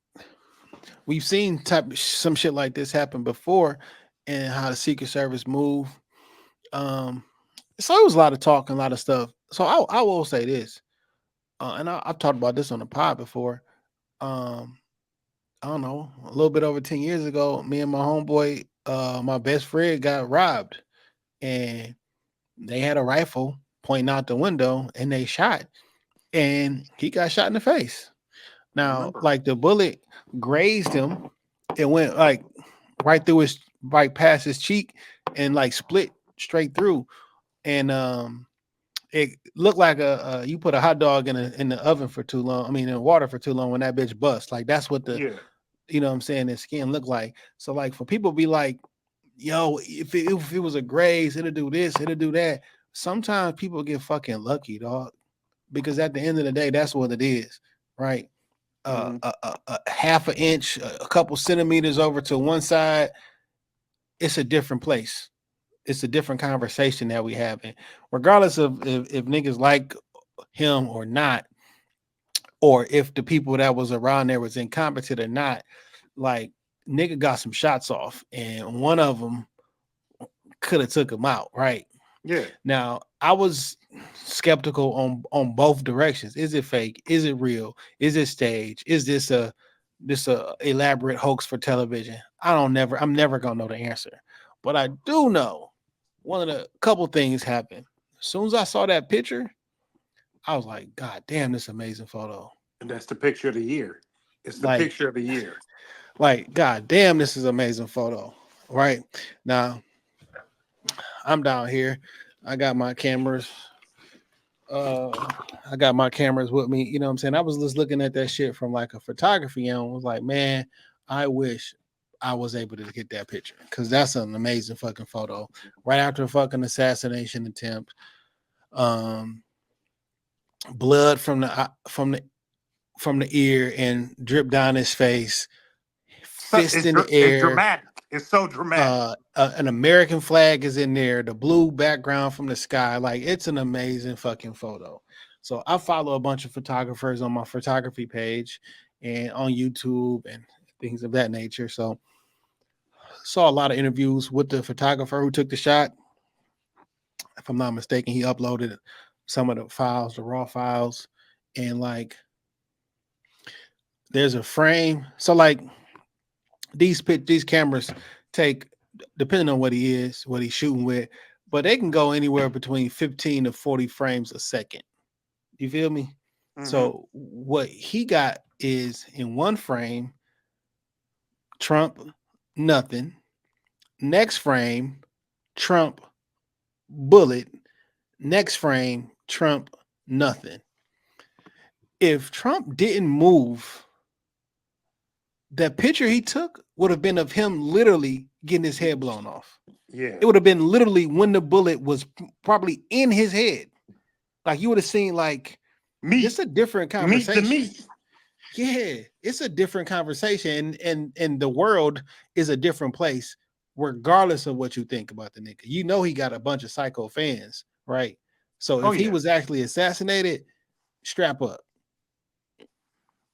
we've seen some shit like this happen before, and how the Secret Service move. Um, so it was a lot of talk and a lot of stuff. So I will say this, and I've talked about this on the pod before. Um, I don't know, a little bit over 10 years ago, me and my homeboy, my best friend, got robbed, and they had a rifle pointing out the window, and they shot, and he got shot in the face. I Now, remember. like the bullet grazed him, it went like right through his right past his cheek, and like split straight through, and it looked like a you put a hot dog in the oven for too long. I mean, in water for too long, when that bitch busts. Like that's what the Yeah, you know what I'm saying, his skin looked like. So like for people to be like, yo, if it was a graze, it'll do this, it'll do that. Sometimes people get fucking lucky, dog, because at the end of the day, that's what it is, right? hmm A half an inch, a couple centimeters over to one side, it's a different place. It's a different conversation that we having, regardless of if niggas like him or not, or if the people that was around there was incompetent or not. Like nigga got some shots off, and one of them could have took him out. Right yeah. now, I was skeptical on both directions. Is it fake? Is it real? Is it stage? Is this a elaborate hoax for television? I'm never gonna know the answer, but I do know one of the couple things happened. As soon as I saw that picture, I was like, God damn, this amazing photo. And that's the picture of the year. It's the Like, picture of the year. God damn, this is amazing photo. Right now, I'm down here. I got my cameras. Uh, I got my cameras with me. You know what I'm saying? I was just looking at that shit from like a photography and was like, man, I wish I was able to get that picture because that's an amazing fucking photo. Right after a fucking assassination attempt, um, blood from the ear and drip down his face, So fist in the it's air. dramatic. It's so dramatic. An American flag is in there, the blue background from the sky. Like it's an amazing fucking photo. So I follow a bunch of photographers on my photography page and on YouTube and things of that nature. So saw a lot of interviews with the photographer who took the shot. If I'm not mistaken, he uploaded some of the files, the raw files, and like there's a frame. So like these cameras take, depending on what he is, what he's shooting with, but they can go anywhere between 15 to 40 frames a second. You feel me? hmm So what he got is in one frame, Trump, nothing. Next frame, Trump, bullet. Next frame, Trump, nothing. If Trump didn't move, that picture he took would have been of him literally getting his head blown off. Yeah. It would have been literally when the bullet was probably in his head. Like you would have seen like this Meat. a different Meat the conversation. meat. Yeah, it's a different conversation, and the world is a different place, regardless of what you think about the nigga. You know he got a bunch of psycho fans, right? So Oh if he yeah. was actually assassinated, strap up.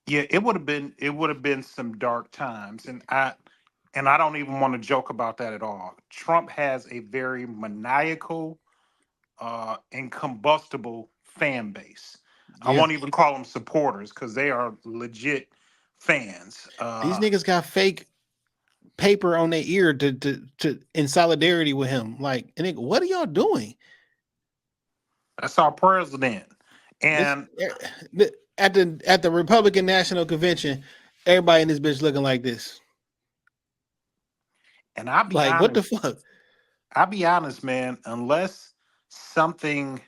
Yeah, it would have been some dark times. And I don't even want to joke about that at all. Trump has a very maniacal and combustible fan base. I Yeah, won't even call them supporters because they are legit fans. these niggas got fake paper on their ear to in solidarity with him. Like, and nigga, what are y'all doing? That's our president. This And at the Republican National Convention, everybody in this bitch looking like this. I'll be Like, what the honest, fuck? man, unless something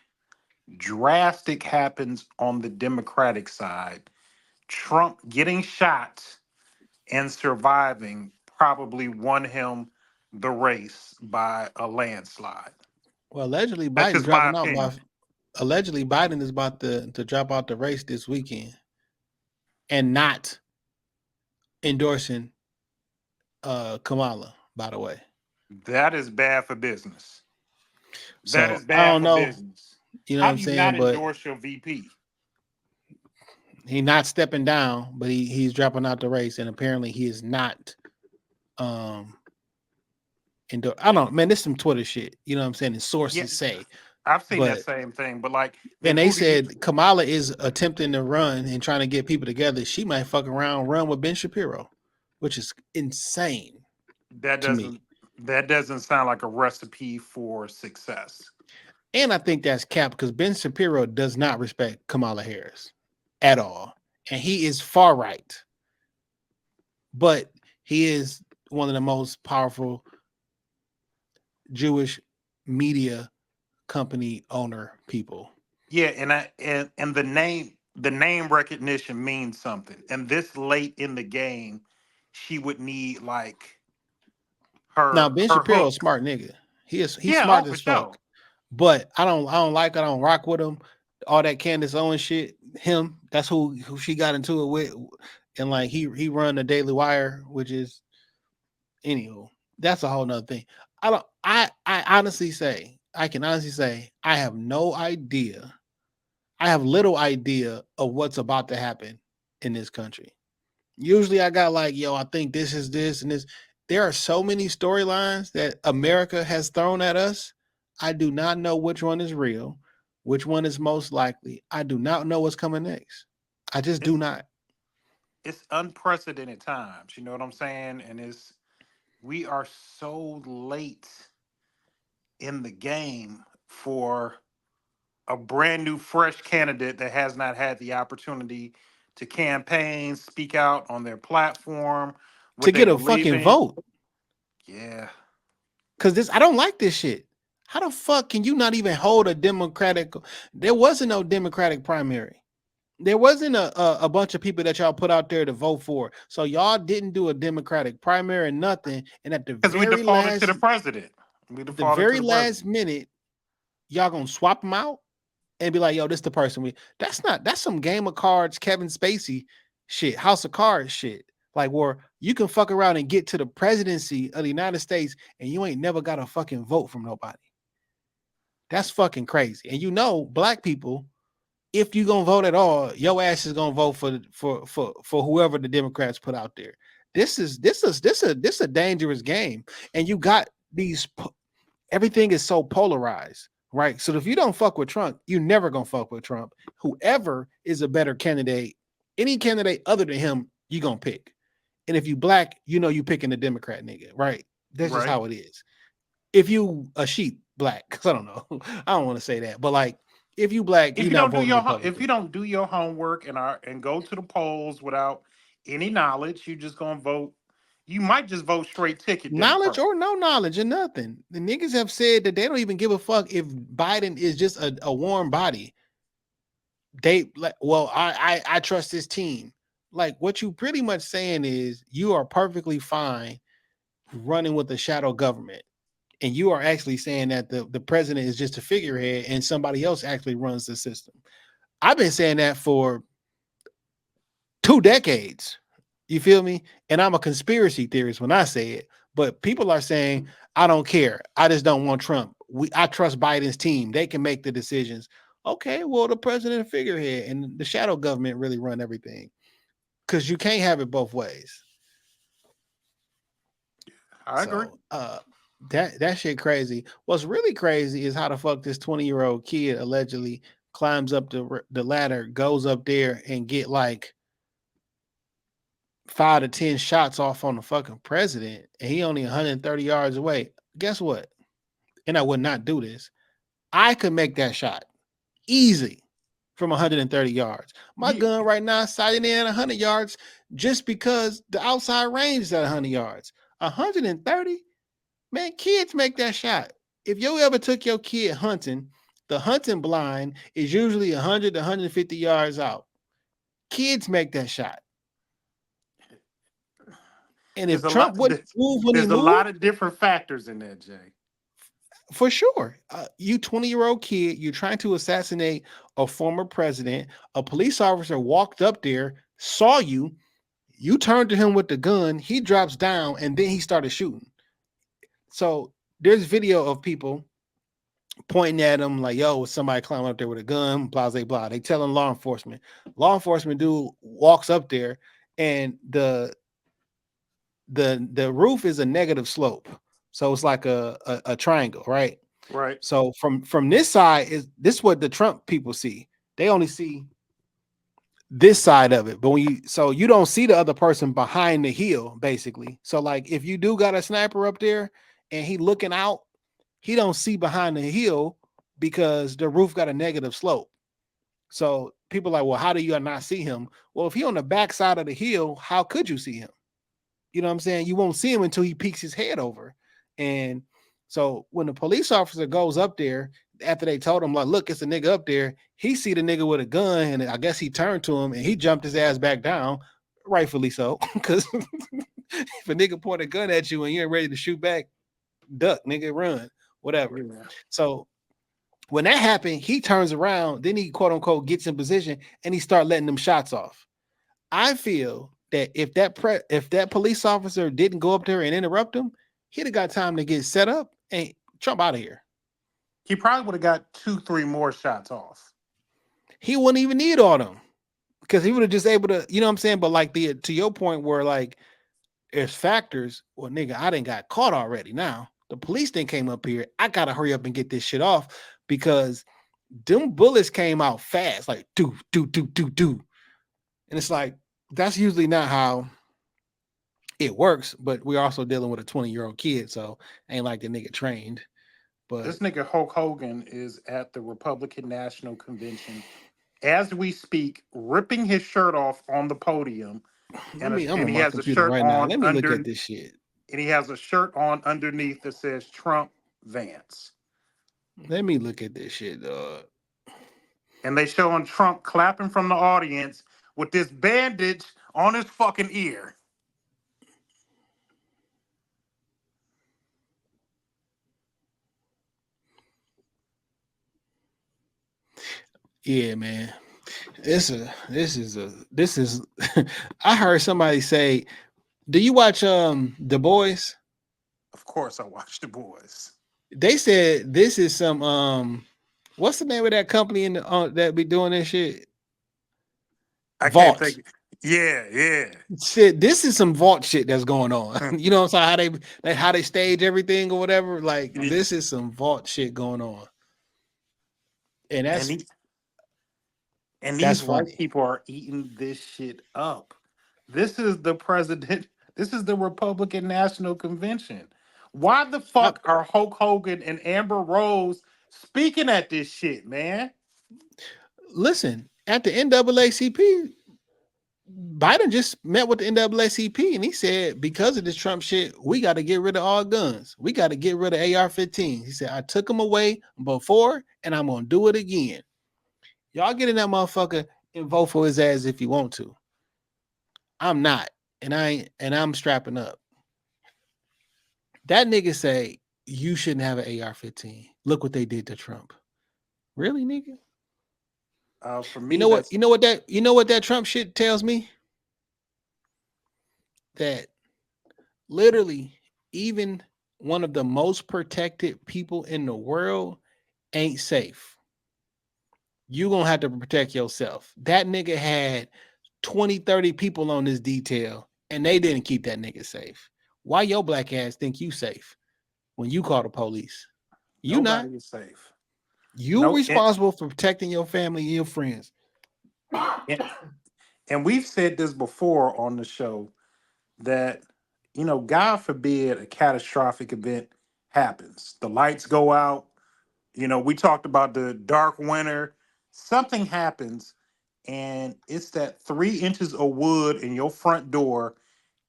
drastic happens on the Democratic side, Trump getting shot and surviving probably won him the race by a landslide. Well, allegedly That's Biden just my dropping out opinion. by. Allegedly Biden is about to drop out the race this weekend and not endorsing Kamala, by the way. That is bad for business. That is So I bad don't for know, business. you know what How I'm do you not saying? But endorse your VP? he's not stepping down, but he's dropping out the race, and apparently he is not um I don't, man, this some Twitter shit, you know what I'm saying? And Yeah, sources say, I've seen that but same thing. But like, then and they who do you? said Kamala is attempting to run and trying to get people together. She might fuck around, run with Ben Shapiro, which is insane That to me. doesn't that doesn't sound like a recipe for success. And I think that's cap because Ben Shapiro does not respect Kamala Harris at all. And he is far right, but he is one of the most powerful Jewish media company owner people. Yeah, and the name recognition means something. And this late in the game, she would need like Now her Ben her Shapiro is a hook. smart nigga. He's Yeah, oh smart for as fuck. sure. But I don't rock with him. All that Candace Owens shit, him, that's who she got into it with. And like he run the Daily Wire, which is anywho, that's a whole nother thing. I can honestly say I have no idea. I have little idea of what's about to happen in this country. Usually I got like, yo, I think this is this and this. There are so many storylines that America has thrown at us. I do not know which one is real, which one is most likely. I do not know what's coming next. I just do It's not. it's unprecedented times. You know what I'm saying? And it's we are so late in the game for a brand new, fresh candidate that has not had the opportunity to campaign, speak out on their platform, To what they get a believe fucking in. vote. Yeah. Cause I don't like this shit. How the fuck can you not even hold a Democratic? There wasn't no Democratic primary. There wasn't a bunch of people that y'all put out there to vote for. So y'all didn't do a Democratic primary or nothing. And at Because we defaulted to the president. We the defaulted to very the last president. minute, y'all gonna swap them out and be like, yo, this the person we that's some game of cards, Kevin Spacey shit, House of Cards shit. Like where you can fuck around and get to the presidency of the United States and you ain't never got a fucking vote from nobody. That's fucking crazy. And you know, black people, if you gonna vote at all, your ass is gonna vote for whoever the Democrats put out there. This is a dangerous game. And you got everything is so polarized, right? So if you don't fuck with Trump, you never gonna fuck with Trump. Whoever is a better candidate, any candidate other than him, you gonna pick. And if you black, you know you picking the Democrat nigga, right? That's just Right. how it is. If you a sheep black, because I don't know, I don't want to say that, but like if you black, If you you not don't do voting if you Republican. don't do your homework and go to the polls without any knowledge, you just gonna vote. You might just vote straight ticket Knowledge Democrat. or no knowledge or nothing. The niggas have said that they don't even give a fuck if Biden is just a warm body. They like, well, I trust this team. Like what you pretty much saying is you are perfectly fine running with the shadow government. And you are actually saying that the president is just a figurehead and somebody else actually runs the system. I've been saying that for 2 decades. You feel me? And I'm a conspiracy theorist when I say it, but people are saying, I don't care. I just don't want Trump. I trust Biden's team. They can make the decisions. Okay, well, the president figurehead and the shadow government really run everything because you can't have it both ways. I agree. So that shit crazy. What's really crazy is how the fuck this 20-year-old kid allegedly climbs up the ladder, goes up there and get like 5 to 10 shots off on the fucking president, and he only 130 yards away. Guess what? And I would not do this. I could make that shot easy from 130 yards. My Yeah, gun right now is sighted in at 100 yards just because the outside range is at 100 yards. 130? Man, kids make that shot. If you ever took your kid hunting, the hunting blind is usually 100 to 150 yards out. Kids make that shot. And there's if a lot. Trump wouldn't move when he There's a moved, lot of different factors in there, Jay. for sure. You 20-year-old kid, you're trying to assassinate a former president. A police officer walked up there, saw you. You turn to him with the gun, he drops down, and then he started shooting. So there's video of people pointing at him like, yo, somebody climbing up there with a gun, blah, blah, blah. They telling law enforcement. Law enforcement dude walks up there, and the roof is a negative slope. So it's like a triangle, right? Right. So from this side, is this what the Trump people see? They only see this side of it, but you don't see the other person behind the hill, basically. So like if you do got a sniper up there and he looking out, he don't see behind the hill because the roof got a negative slope. So people are like, well, how do you not see him? Well, if he on the back side of the hill, how could you see him? You know what I'm saying? You won't see him until he peeks his head over. And so when the police officer goes up there, after they told him, like, look, it's a nigga up there, he see the nigga with a gun, and I guess he turned to him and he jumped his ass back down, rightfully so. Because if a nigga point a gun at you and you ain't ready to shoot back, duck, nigga, run, whatever. Yeah. So when that happened, he turns around, then he quote unquote gets in position and he start letting them shots off. I feel that if that police officer didn't go up there and interrupt him, he'd have got time to get set up and Trump out of here. He probably would have got 2-3 more shots off. He wouldn't even need all them because he would have just able to, you know what I'm saying? But like to your point where like there's factors, well, nigga, I didn't got caught already. Now the police then came up here. I gotta hurry up and get this shit off because them bullets came out fast, like do. And it's like that's usually not how it works, but we're also dealing with a 20-year-old kid, so ain't like the nigga trained. But This nigga Hulk Hogan is at the Republican National Convention as we speak, ripping his shirt off on the podium. I'm And on he my has a computer shirt right now. on Let me look under, at this shit. and he has a shirt on underneath that says Trump Vance. Let me look at this shit, dog. And they showing Trump clapping from the audience with this bandage on his fucking ear. Yeah, man. This is I heard somebody say, do you watch The Boys? Of course I watch The Boys. They said this is some what's the name of that company in the that be doing this shit? I can't Vault. think. Yeah. Shit, this is some vault shit that's going on. You know what I'm saying? How they stage everything or whatever. Like this is some vault shit going on. And and that's these white funny. people are eating this shit up. This is the president. This is the Republican National Convention. Why the fuck are Hulk Hogan and Amber Rose speaking at this shit, man? Listen, at the NAACP, Biden just met with the NAACP and he said, because of this Trump shit, we got to get rid of all guns. We got to get rid of AR-15. He said, I took them away before and I'm going to do it again. Y'all get in that motherfucker and vote for his ass if you want to. I'm not. And I'm strapping up. That nigga say you shouldn't have an AR-15. Look what they did to Trump. Really, nigga? For me, You know what that Trump shit tells me? That literally even one of the most protected people in the world ain't safe. You gonna have to protect yourself. That nigga had 20, 30 people on this detail and they didn't keep that nigga safe. Why your black ass think you safe when you call the police? You nobody not. is safe. You responsible for protecting your family and your friends. And we've said this before on the show that, God forbid a catastrophic event happens. The lights go out. We talked about the dark winter. Something happens, and it's that 3 inches of wood in your front door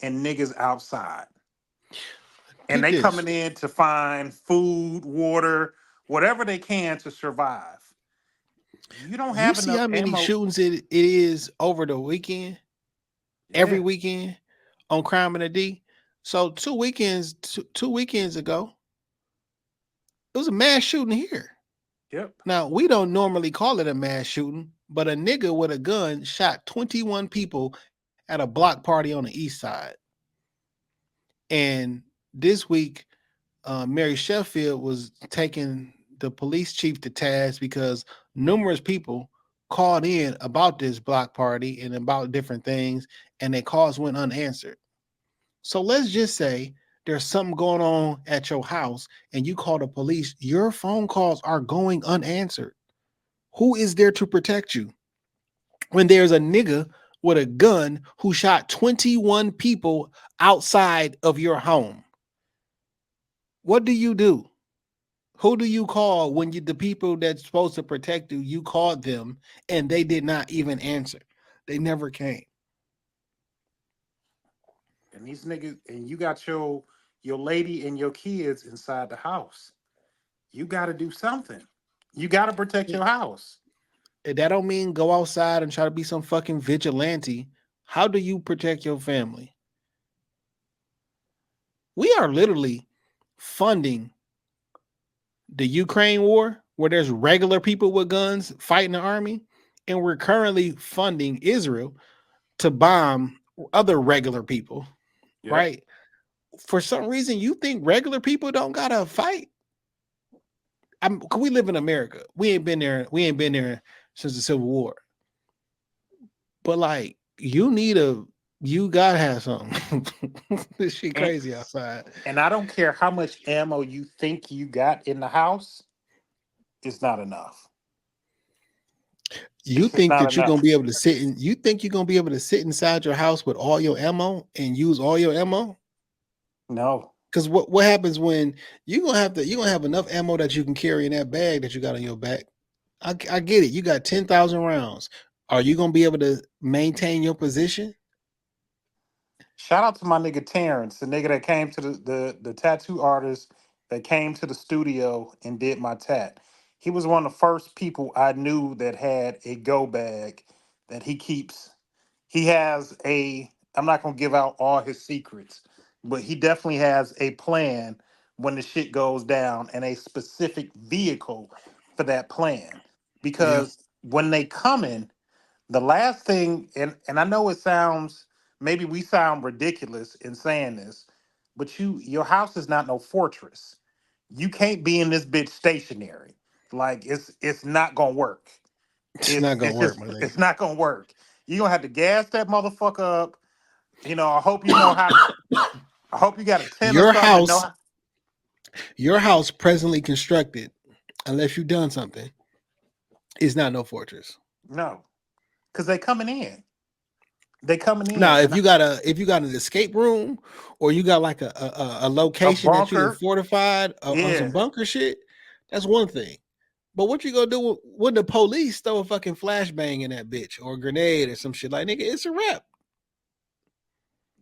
and niggas outside. And they coming in to find food, water, whatever they can to survive. You don't have see enough how many ammo. shootings it is over the weekend? Every weekend on Crime and the D. So two weekends ago, it was a mass shooting here. Yep. Now, we don't normally call it a mass shooting, but a nigga with a gun shot 21 people at a block party on the east side. And this week, Mary Sheffield was taking the police chief to task because numerous people called in about this block party and about different things, and their calls went unanswered. So let's just say there's something going on at your house and you call the police, your phone calls are going unanswered. Who is there to protect you? When there's a nigga with a gun who shot 21 people outside of your home, what do you do? Who do you call when the people that's supposed to protect you, you called them and they did not even answer? They never came. And these niggas, and you got your lady and your kids inside the house. You got to do something. You got to protect your house. That don't mean go outside and try to be some fucking vigilante. How do you protect your family? We are literally funding the Ukraine war, where there's regular people with guns fighting the army, and we're currently funding Israel to bomb other regular people, Yep. right? For some reason, you think regular people don't gotta fight. We live in America. We ain't been there. We ain't been there since the Civil War. But like, you gotta have something. This shit And, crazy outside. and I don't care how much ammo you think you got in the house, it's not enough. You It's just think not that you're gonna enough. be able to sit in? You think you're gonna be able to sit inside your house with all your ammo and use all your ammo? No. Because what happens when you're gonna have enough ammo that you can carry in that bag that you got on your back? I get it. You got 10,000 rounds. Are you gonna be able to maintain your position? Shout out to my nigga Terrence, the nigga that came to the tattoo artist that came to the studio and did my tat. He was one of the first people I knew that had a go bag that he keeps. He has a, I'm not gonna give out all his secrets, but he definitely has a plan when the shit goes down and a specific vehicle for that plan. Yeah, Because when they come in, the last thing, and I know it sounds, maybe we sound ridiculous in saying this, but your house is not no fortress. You can't be in this bitch stationary. Like it's not gonna work. it's not gonna It's work, just my it's nigga. not gonna work. You're gonna have to gas that motherfucker up. I hope you know how to, I hope you got a tent or Your something to know house, how. your house presently constructed, unless you've done something, is not no fortress. No, because they coming in. They coming in Now, and if you got an escape room, or you got like a a location that you done bunker. fortified on some Yeah. bunker shit, that's one thing. But what you gonna do when the police throw a fucking flashbang in that bitch or a grenade or some shit? Like, nigga, it's a wrap.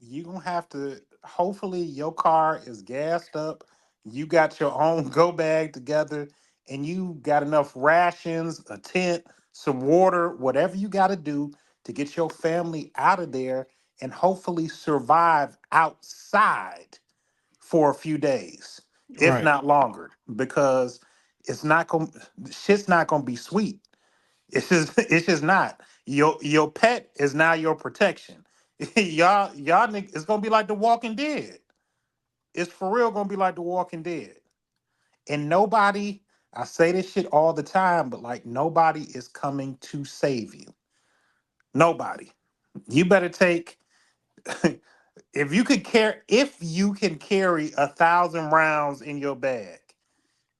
You gonna have to, hopefully your car is gassed up, you got your own go bag together, and you got enough rations, a tent, some water, whatever you got to do to get your family out of there and hopefully survive outside for a few days, if Right. not longer, because it's not gonna shit's not gonna be sweet. It's just not. Your pet is now your protection. Y'all niggas, it's gonna be like The Walking Dead. It's for real gonna be like The Walking Dead. And nobody, I say this shit all the time, but like nobody is coming to save you. Nobody. You better take if you can carry 1,000 rounds in your bag,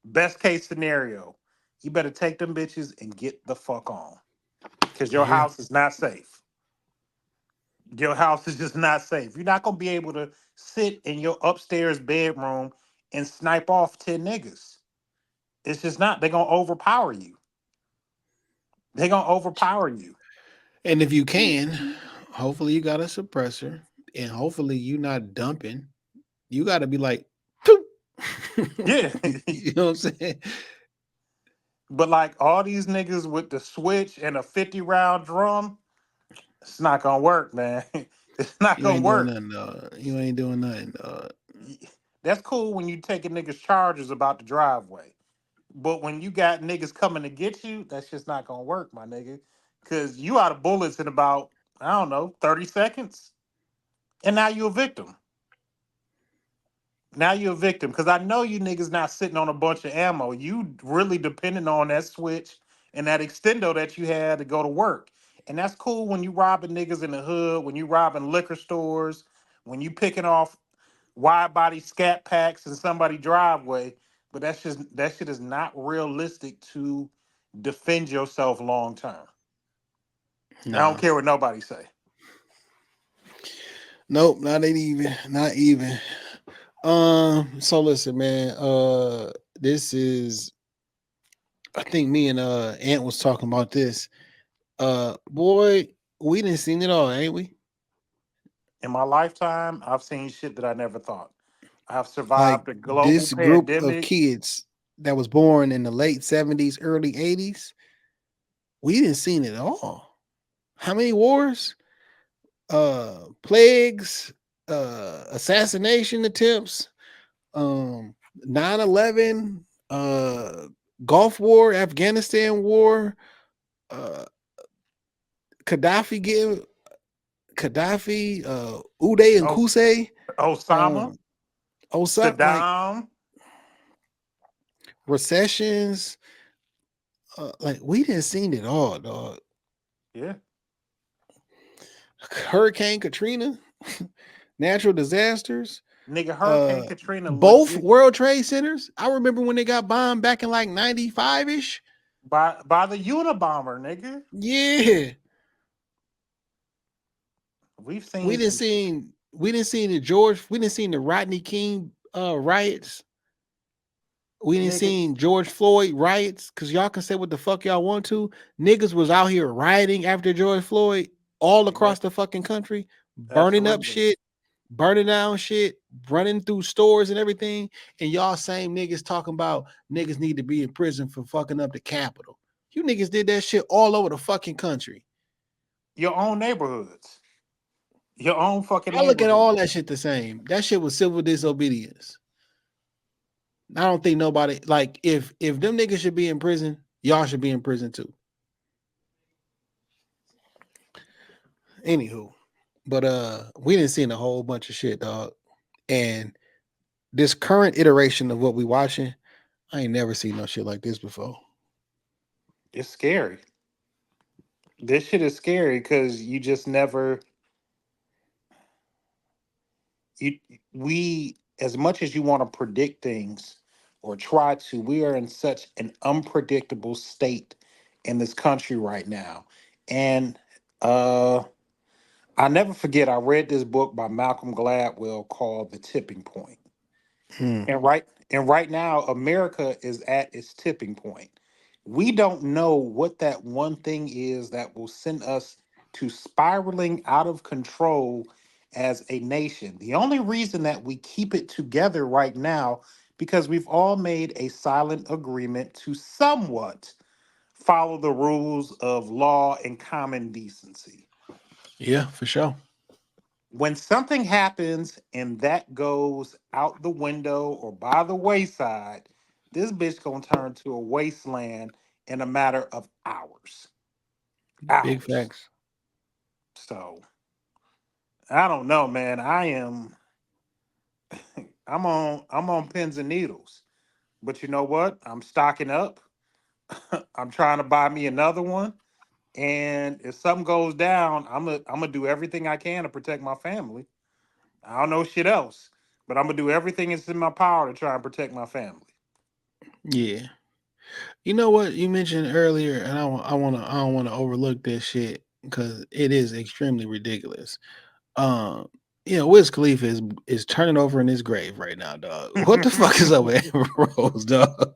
best case scenario, you better take them bitches and get the fuck on. Cause your Yeah. house is not safe. Your house is just not safe. You're not gonna be able to sit in your upstairs bedroom and snipe off 10 niggas. It's just not. They're gonna overpower you. They're gonna overpower you. And if you can, hopefully you got a suppressor, and hopefully you not dumping. You got to be like, "Toot." Yeah. You know what I'm saying? But like all these niggas with the switch and a 50 round drum, it's not gonna work, man. It's not You gonna ain't doing work. nothing, dog. You ain't doing nothing, dog. Y- That's cool when you taking niggas charges about the driveway. But when you got niggas coming to get you, that's just not gonna work, my nigga. Cause you out of bullets in about I don't know, 30 seconds. And now you're a victim. Now you're a victim because I know you niggas not sitting on a bunch of ammo. You really depending on that switch and that extendo that you had to go to work. And that's cool when you robbing niggas in the hood, when you robbing liquor stores, when you picking off wide body scat packs in somebody's driveway. But that shit is not realistic to defend yourself long term. I don't Nah. care what nobody say. Nope, not even. Not even. So listen, man. This is I think me and Ant was talking about this. Boy, we didn't seen it all, ain't we? In my lifetime, I've seen shit that I never thought. I've Like survived a global this group of pandemic. kids that was born in the late 70s, early 80s, we didn't seen it all. How many wars? Plagues, assassination attempts, 9/11, Gulf War, Afghanistan War, uh Gaddafi getting Gaddafi, Uday and Os- Kusei, Osama, um, Osama, like Saddam. recessions, like we didn't seen it all, dog. Yeah, Hurricane Katrina, natural disasters, nigga, Hurricane Katrina both legit World Trade Centers. I remember when they got bombed back in like 95 ish. by the Unabomber, nigga. Yeah, We've seen some shit, we didn't see we didn't see the Rodney King riots. We didn't nigga. see George Floyd riots because y'all can say what the fuck y'all want to. Niggas was out here rioting after George Floyd all Yeah, across the fucking country, burning up absolutely. shit, burning down shit, running through stores and everything. And y'all same niggas talking about niggas need to be in prison for fucking up the Capitol. You niggas did that shit all over the fucking country. Your own neighborhoods, your own fucking I look at all that neighborhoods. shit the same. That shit was civil disobedience. I don't think nobody like if them niggas should be in prison, y'all should be in prison too. Anywho, but we didn't see a whole bunch of shit, dog. And this current iteration of what we watching, I ain't never seen no shit like this before. It's scary. This shit is scary because you just never you we as much as you want to predict things or try to, we are in such an unpredictable state in this country right now. And uh I never forget I read this book by Malcolm Gladwell called The Tipping Point. Hmm. And right now America is at its tipping point. We don't know what that one thing is that will send us to spiraling out of control as a nation. The only reason that we keep it together right now because we've all made a silent agreement to somewhat follow the rules of law and common decency. Yeah, for sure. When something happens and that goes out the window or by the wayside, this bitch gonna turn to a wasteland in a matter of hours. Big Hours. facts. So I don't know, man. I'm on pins and needles. But you know what? I'm stocking up. I'm trying to buy me another one. And if something goes down, I'm gonna do everything I can to protect my family. I don't know shit else, but I'm gonna do everything that's in my power to try and protect my family. Yeah. You know what you mentioned earlier, and I don't want to overlook this shit because it is extremely ridiculous. Um, Wiz Khalifa is turning over in his grave right now, dog. What the fuck is up with Amber Rose, dog?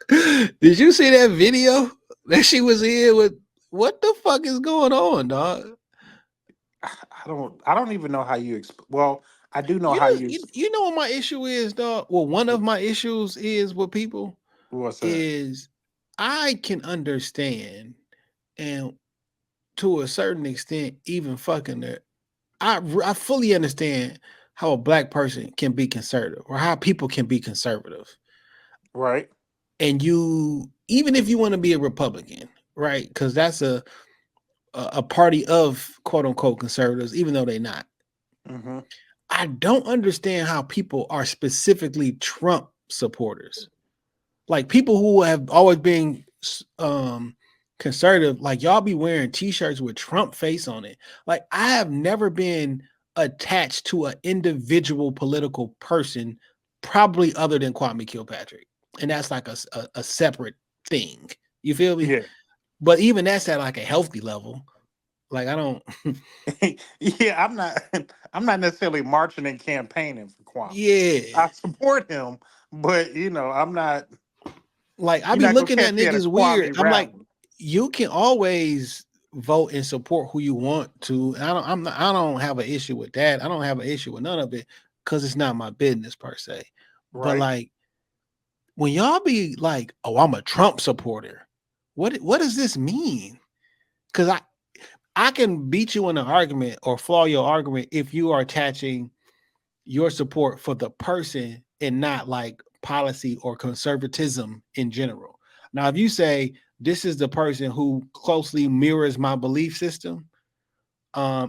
Did you see that video that she was in with? What the fuck is going on, dog? I don't even know how you well, I do know You how know, you you know what my issue is, dog. Well, one of my issues is with people what's that? is I can understand and to a certain extent even fucking it. I fully understand how a black person can be conservative or how people can be conservative. Right. And you even if you want to be a Republican, right? Because that's a a party of quote unquote conservatives, even though they're not. Mm-hmm. I don't understand how people are specifically Trump supporters. Like people who have always been conservative, like y'all be wearing t-shirts with Trump face on it. Like I have never been attached to an individual political person, probably other than Kwame Kilpatrick. And that's like a separate thing. You feel me? Yeah. But even that's at like a healthy level. Like I don't Yeah, I'm not necessarily marching and campaigning for Kwame. yeah. I support him, but I'm not Like I you're be not gonna looking at catch me at a niggas weird. Kwame I'm like, rally. you can always vote and support who you want to. And I don't have an issue with that. I don't have an issue with none of it because it's not my business per se. But Right? like when y'all be like, oh, I'm a Trump supporter, what does this mean? Because I can beat you in an argument or flaw your argument if you are attaching your support for the person and not like policy or conservatism in general. Now, if you say this is the person who closely mirrors my belief system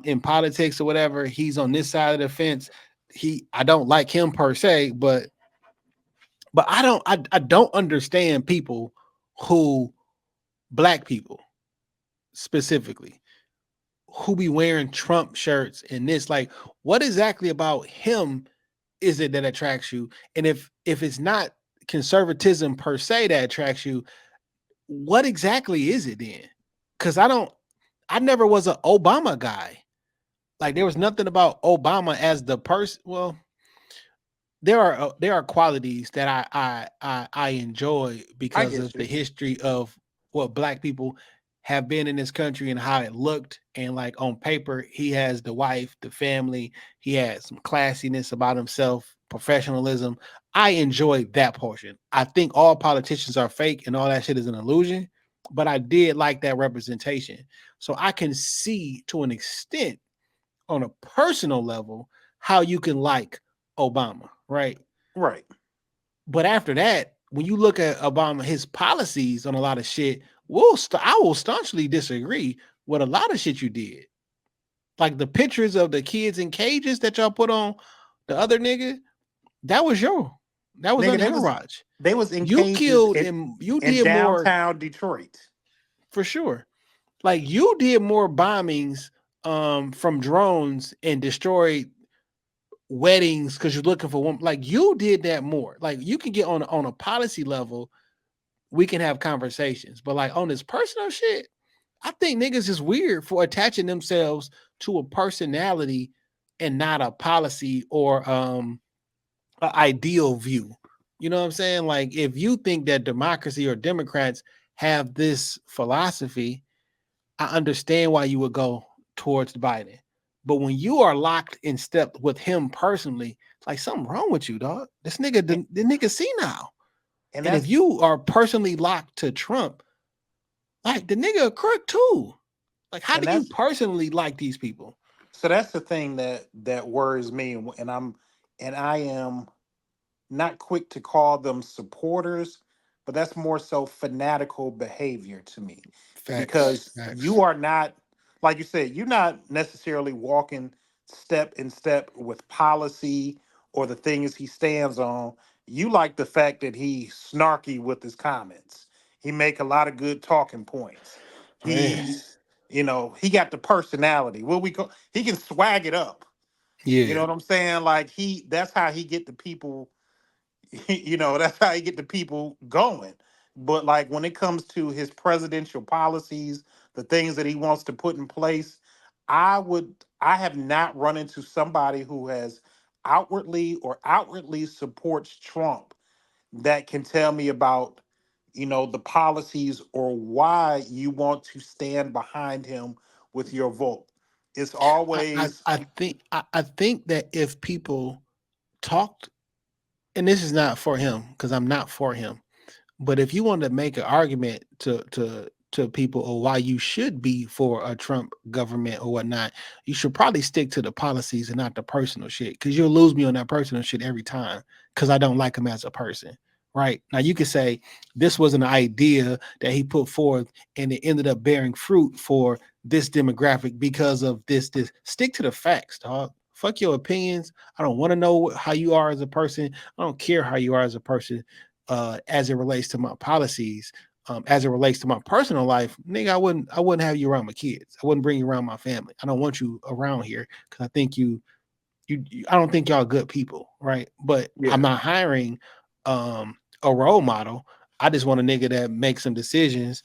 in politics or whatever, he's on this side of the fence. I don't like him per se, but I don't understand people who black people specifically who be wearing Trump shirts and this like what exactly about him is it that attracts you? And if it's not conservatism per se that attracts you, what exactly is it then? Because I never was an Obama guy. Like there was nothing about Obama as the person. Well, there are qualities that I enjoy I because get of the you. history of what black people have been in this country and how it looked. And like on paper, he has the wife, the family, he has some classiness about himself, professionalism. I enjoy that portion. I think all politicians are fake and all that shit is an illusion, but I did like that representation. So I can see to an extent on a personal level how you can like Obama, right? Right. But after that, when you look at Obama, his policies on a lot of shit, I will staunchly disagree with a lot of shit you did. Like the pictures of the kids in cages that y'all put on the other nigga, that was that was Nigga, under your watch. they was in You cages killed and you in did more downtown Detroit. for sure. Like you did more bombings from drones and destroyed weddings because you're looking for one. Like you did that more. Like you can get on a policy level, we can have conversations. But like on this personal shit, I think niggas is weird for attaching themselves to a personality and not a policy or an ideal view. You know what I'm saying? Like if you think that democracy or Democrats have this philosophy, I understand why you would go towards Biden. But when you are locked in step with him personally, like something wrong with you, dog. This nigga, And, the nigga see now. and And if that's you are personally locked to Trump, like the nigga a crook too. Like, how and do you that's personally like these people? so that's the thing that worries me, and I am not quick to call them supporters, but that's more so fanatical behavior to me Facts, because facts. you are not, like you said, you're not necessarily walking step in step with policy or the things he stands on. You like the fact that he's snarky with his comments. He make a lot of good talking points. Yeah, He got the personality. What we call he can swag it up. You yeah. know what I'm saying? Like that's how he get the people that's how you get the people going. But like when it comes to his presidential policies, the things that he wants to put in place, I have not run into somebody who has outwardly supports Trump that can tell me about the policies or why you want to stand behind him with your vote. It's always I think that if people talked, and this is not for him because I'm not for him. But if you want to make an argument to people or why you should be for a Trump government or whatnot, you should probably stick to the policies and not the personal shit. Because you'll lose me on that personal shit every time because I don't like him as a person. Right now, you could say this was an idea that he put forth and it ended up bearing fruit for this demographic because of this. Stick to the facts, dog. Fuck your opinions. I don't want to know how you are as a person. I don't care how you are as a person as it relates to my policies. As it relates to my personal life, nigga, I wouldn't have you around my kids. I wouldn't bring you around my family. I don't want you around here because I think I don't think y'all good people, right? But I'm Yeah. not hiring a role model. I just want a nigga that makes some decisions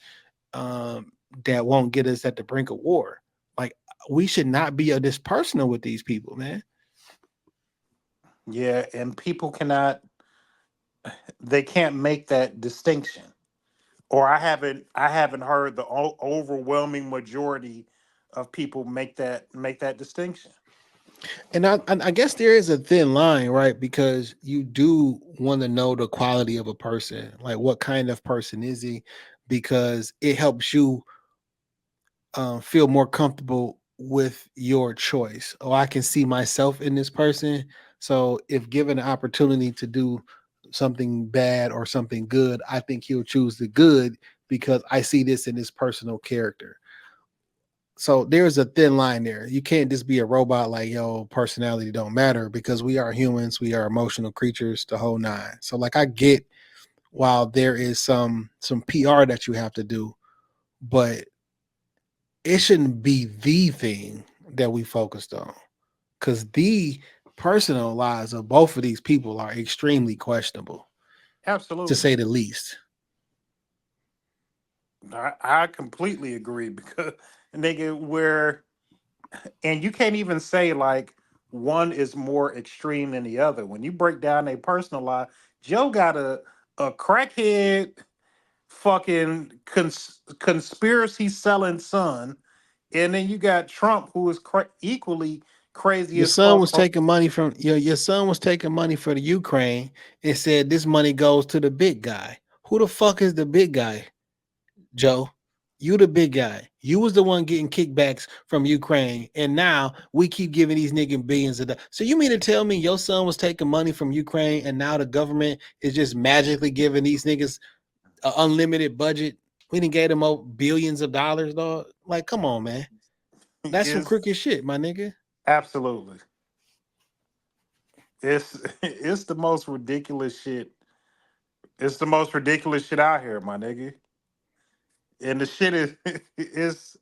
um, that won't get us at the brink of war. Like we should not be this personal with these people, man. Yeah, and people cannot, they can't make that distinction. Or I haven't heard the overwhelming majority of people make that distinction. And I guess there is a thin line, right? Because you do want to know the quality of a person, like what kind of person is he, because it helps you feel more comfortable with your choice. Oh, I can see myself in this person. So if given an opportunity to do something bad or something good, I think he'll choose the good because I see this in his personal character. So there's a thin line there. You can't just be a robot like, yo, personality don't matter because we are humans, we are emotional creatures, the whole nine. So like I get while there is some PR that you have to do, but it shouldn't be the thing that we focused on because the personal lives of both of these people are extremely questionable, to Absolutely. say the least. I completely agree because nigga, where and you can't even say like one is more extreme than the other. When you break down a personal life, Joe got a crackhead fucking conspiracy selling son, and then you got Trump who is equally crazy Your as son fuck. was taking money from your son was taking money for the Ukraine and said this money goes to the big guy. Who the fuck is the big guy, Joe? You the big guy. You was the one getting kickbacks from Ukraine, and now we keep giving these niggas billions of dollars. So you mean to tell me your son was taking money from Ukraine, and now the government is just magically giving these niggas an unlimited budget? We didn't get them billions of dollars, dog. Like, come on, man. That's some Is crooked shit, my nigga. absolutely. It's the most ridiculous shit. It's the most ridiculous shit out here, my nigga. And the shit is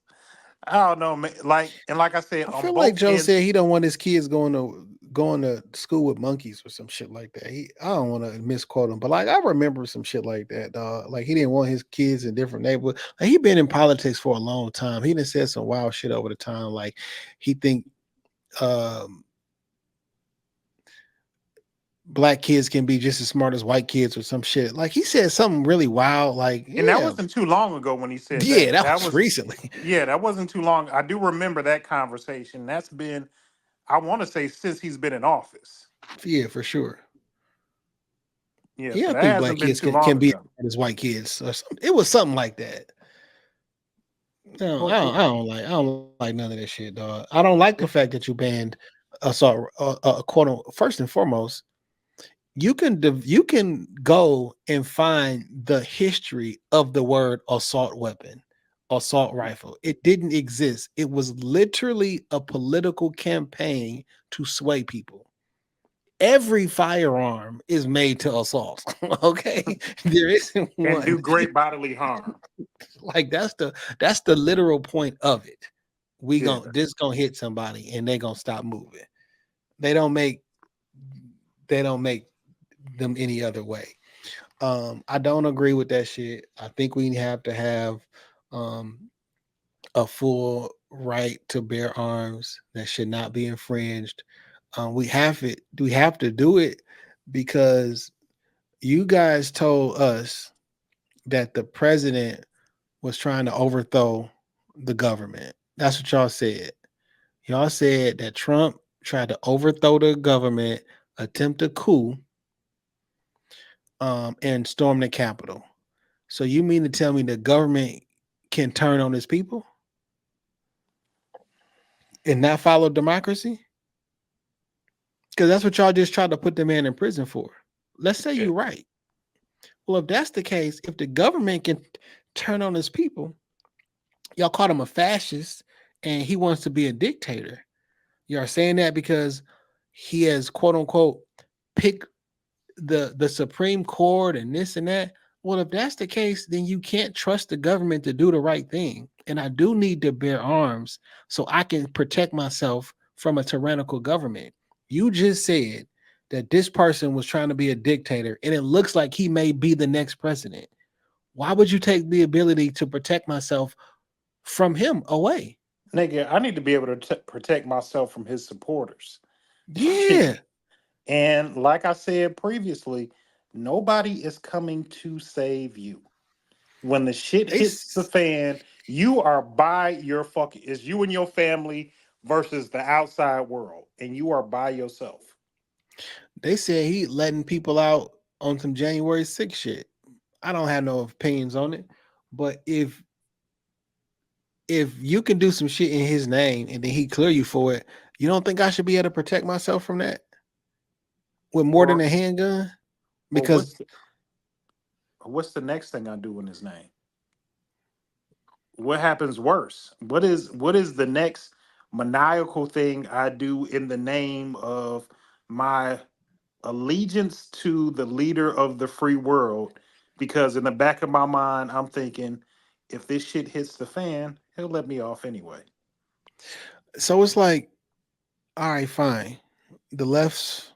I don't know, man. Like and like I said, I on feel like both Joe ends. said he don't want his kids going to school with monkeys or some shit like that. I don't want to misquote him, but like I remember some shit like that, dog. Like he didn't want his kids in different neighborhoods. Like he been in politics for a long time. He done said some wild shit over the time. Like he think um black kids can be just as smart as white kids or some shit. Like he said something really wild. Like And that yeah, wasn't too long ago when he said yeah, that. that That was was recently. yeah, that wasn't too long. I do remember that conversation. That's been I want to say since he's been in office. Yeah, for sure. Yeah, Yeah, so I that think black hasn't been kids too can long be ago. as white kids. Or something. It was something like that. No, Well, I don't like none of this shit, dog. I don't like the fact that you banned assault. Quote unquote, first and foremost, you can go and find the history of the word assault weapon, assault rifle. It didn't exist. It was literally a political campaign to sway people. Every firearm is made to assault. Okay, there isn't and do one great bodily harm. like that's the literal point of it. We Yeah. gon' this gonna hit somebody and they gonna stop moving. They don't make they don't make them any other way. I don't agree with that shit. I think we have to have um a full right to bear arms that should not be infringed. We have to do it because you guys told us that the president was trying to overthrow the government. That's what y'all said. Y'all said that Trump tried to overthrow the government, attempt a coup, and storm the Capitol. So you mean to tell me the government can turn on its people and not follow democracy? Because that's what y'all just tried to put the man in prison for. Let's say Yeah. you're right. Well, if that's the case, if the government can turn on its people, y'all called him a fascist. and he wants to be a dictator. You are saying that because he has quote unquote picked the Supreme Court and this and that. Well, if that's the case, then you can't trust the government to do the right thing. And I do need to bear arms so I can protect myself from a tyrannical government. You just said that this person was trying to be a dictator, and it looks like he may be the next president. Why would you take the ability to protect myself from him away? Nigga, I need to be able to protect myself from his supporters. Yeah. And like I said previously, nobody is coming to save you. When the shit They hits the fan, you are by your fucking, it's you and your family versus the outside world, and you are by yourself. they said he letting people out on some January 6th shit. I don't have no opinions on it, but if you can do some shit in his name and then he clear you for it, you don't think I should be able to protect myself from that with more than Or a handgun? or Because what's the next thing I do in his name? What happens worse? What is the next maniacal thing I do in the name of my allegiance to the leader of the free world? Because in the back of my mind, I'm thinking, if this shit hits the fan, he'll let me off anyway. so it's like, all right, fine. The left's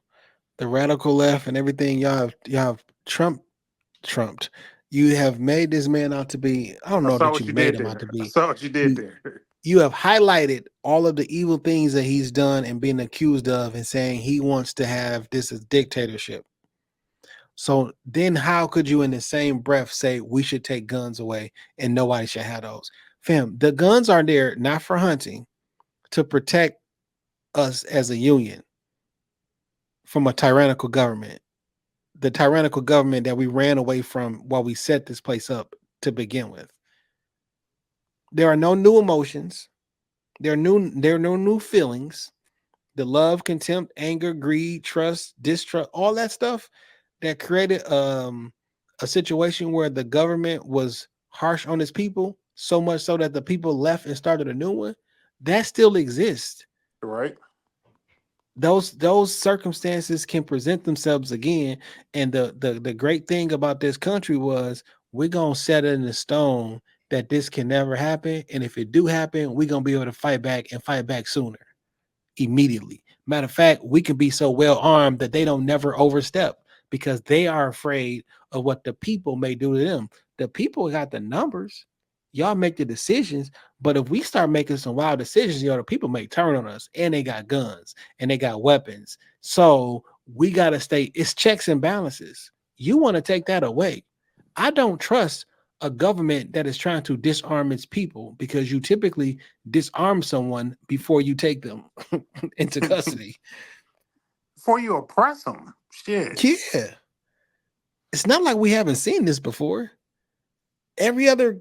the radical left and everything y'all have trumped. You have made this man out to be, I don't I know saw that what you you made did him out to there. I be. saw what you did You there. you have highlighted all of the evil things that he's done and been accused of and saying he wants to have this as dictatorship. So then how could you in the same breath say we should take guns away and nobody should have those? Fam, the guns are there not for hunting, to protect us as a union from a tyrannical government. The tyrannical government that we ran away from while we set this place up to begin with. There are no new emotions. There are no new feelings. The love, contempt, anger, greed, trust, distrust, all that stuff that created a situation where the government was harsh on its people, so much so that the people left and started a new one. That still exists. Right? Those circumstances can present themselves again. And the great thing about this country was we're gonna set it in the stone that this can never happen. And if it do happen, we're gonna be able to fight back and fight back sooner, immediately. Matter of fact, we can be so well armed that they don't never overstep because they are afraid of what the people may do to them. The people got the numbers. Y'all make the decisions, but if we start making some wild decisions, the people may turn on us, and they got guns and they got weapons. So we got to stay. It's checks and balances. You want to take that away. I don't trust a government that is trying to disarm its people because you typically disarm someone before you take them into custody. Before you oppress them, shit. Yeah. It's not like we haven't seen this before. Every other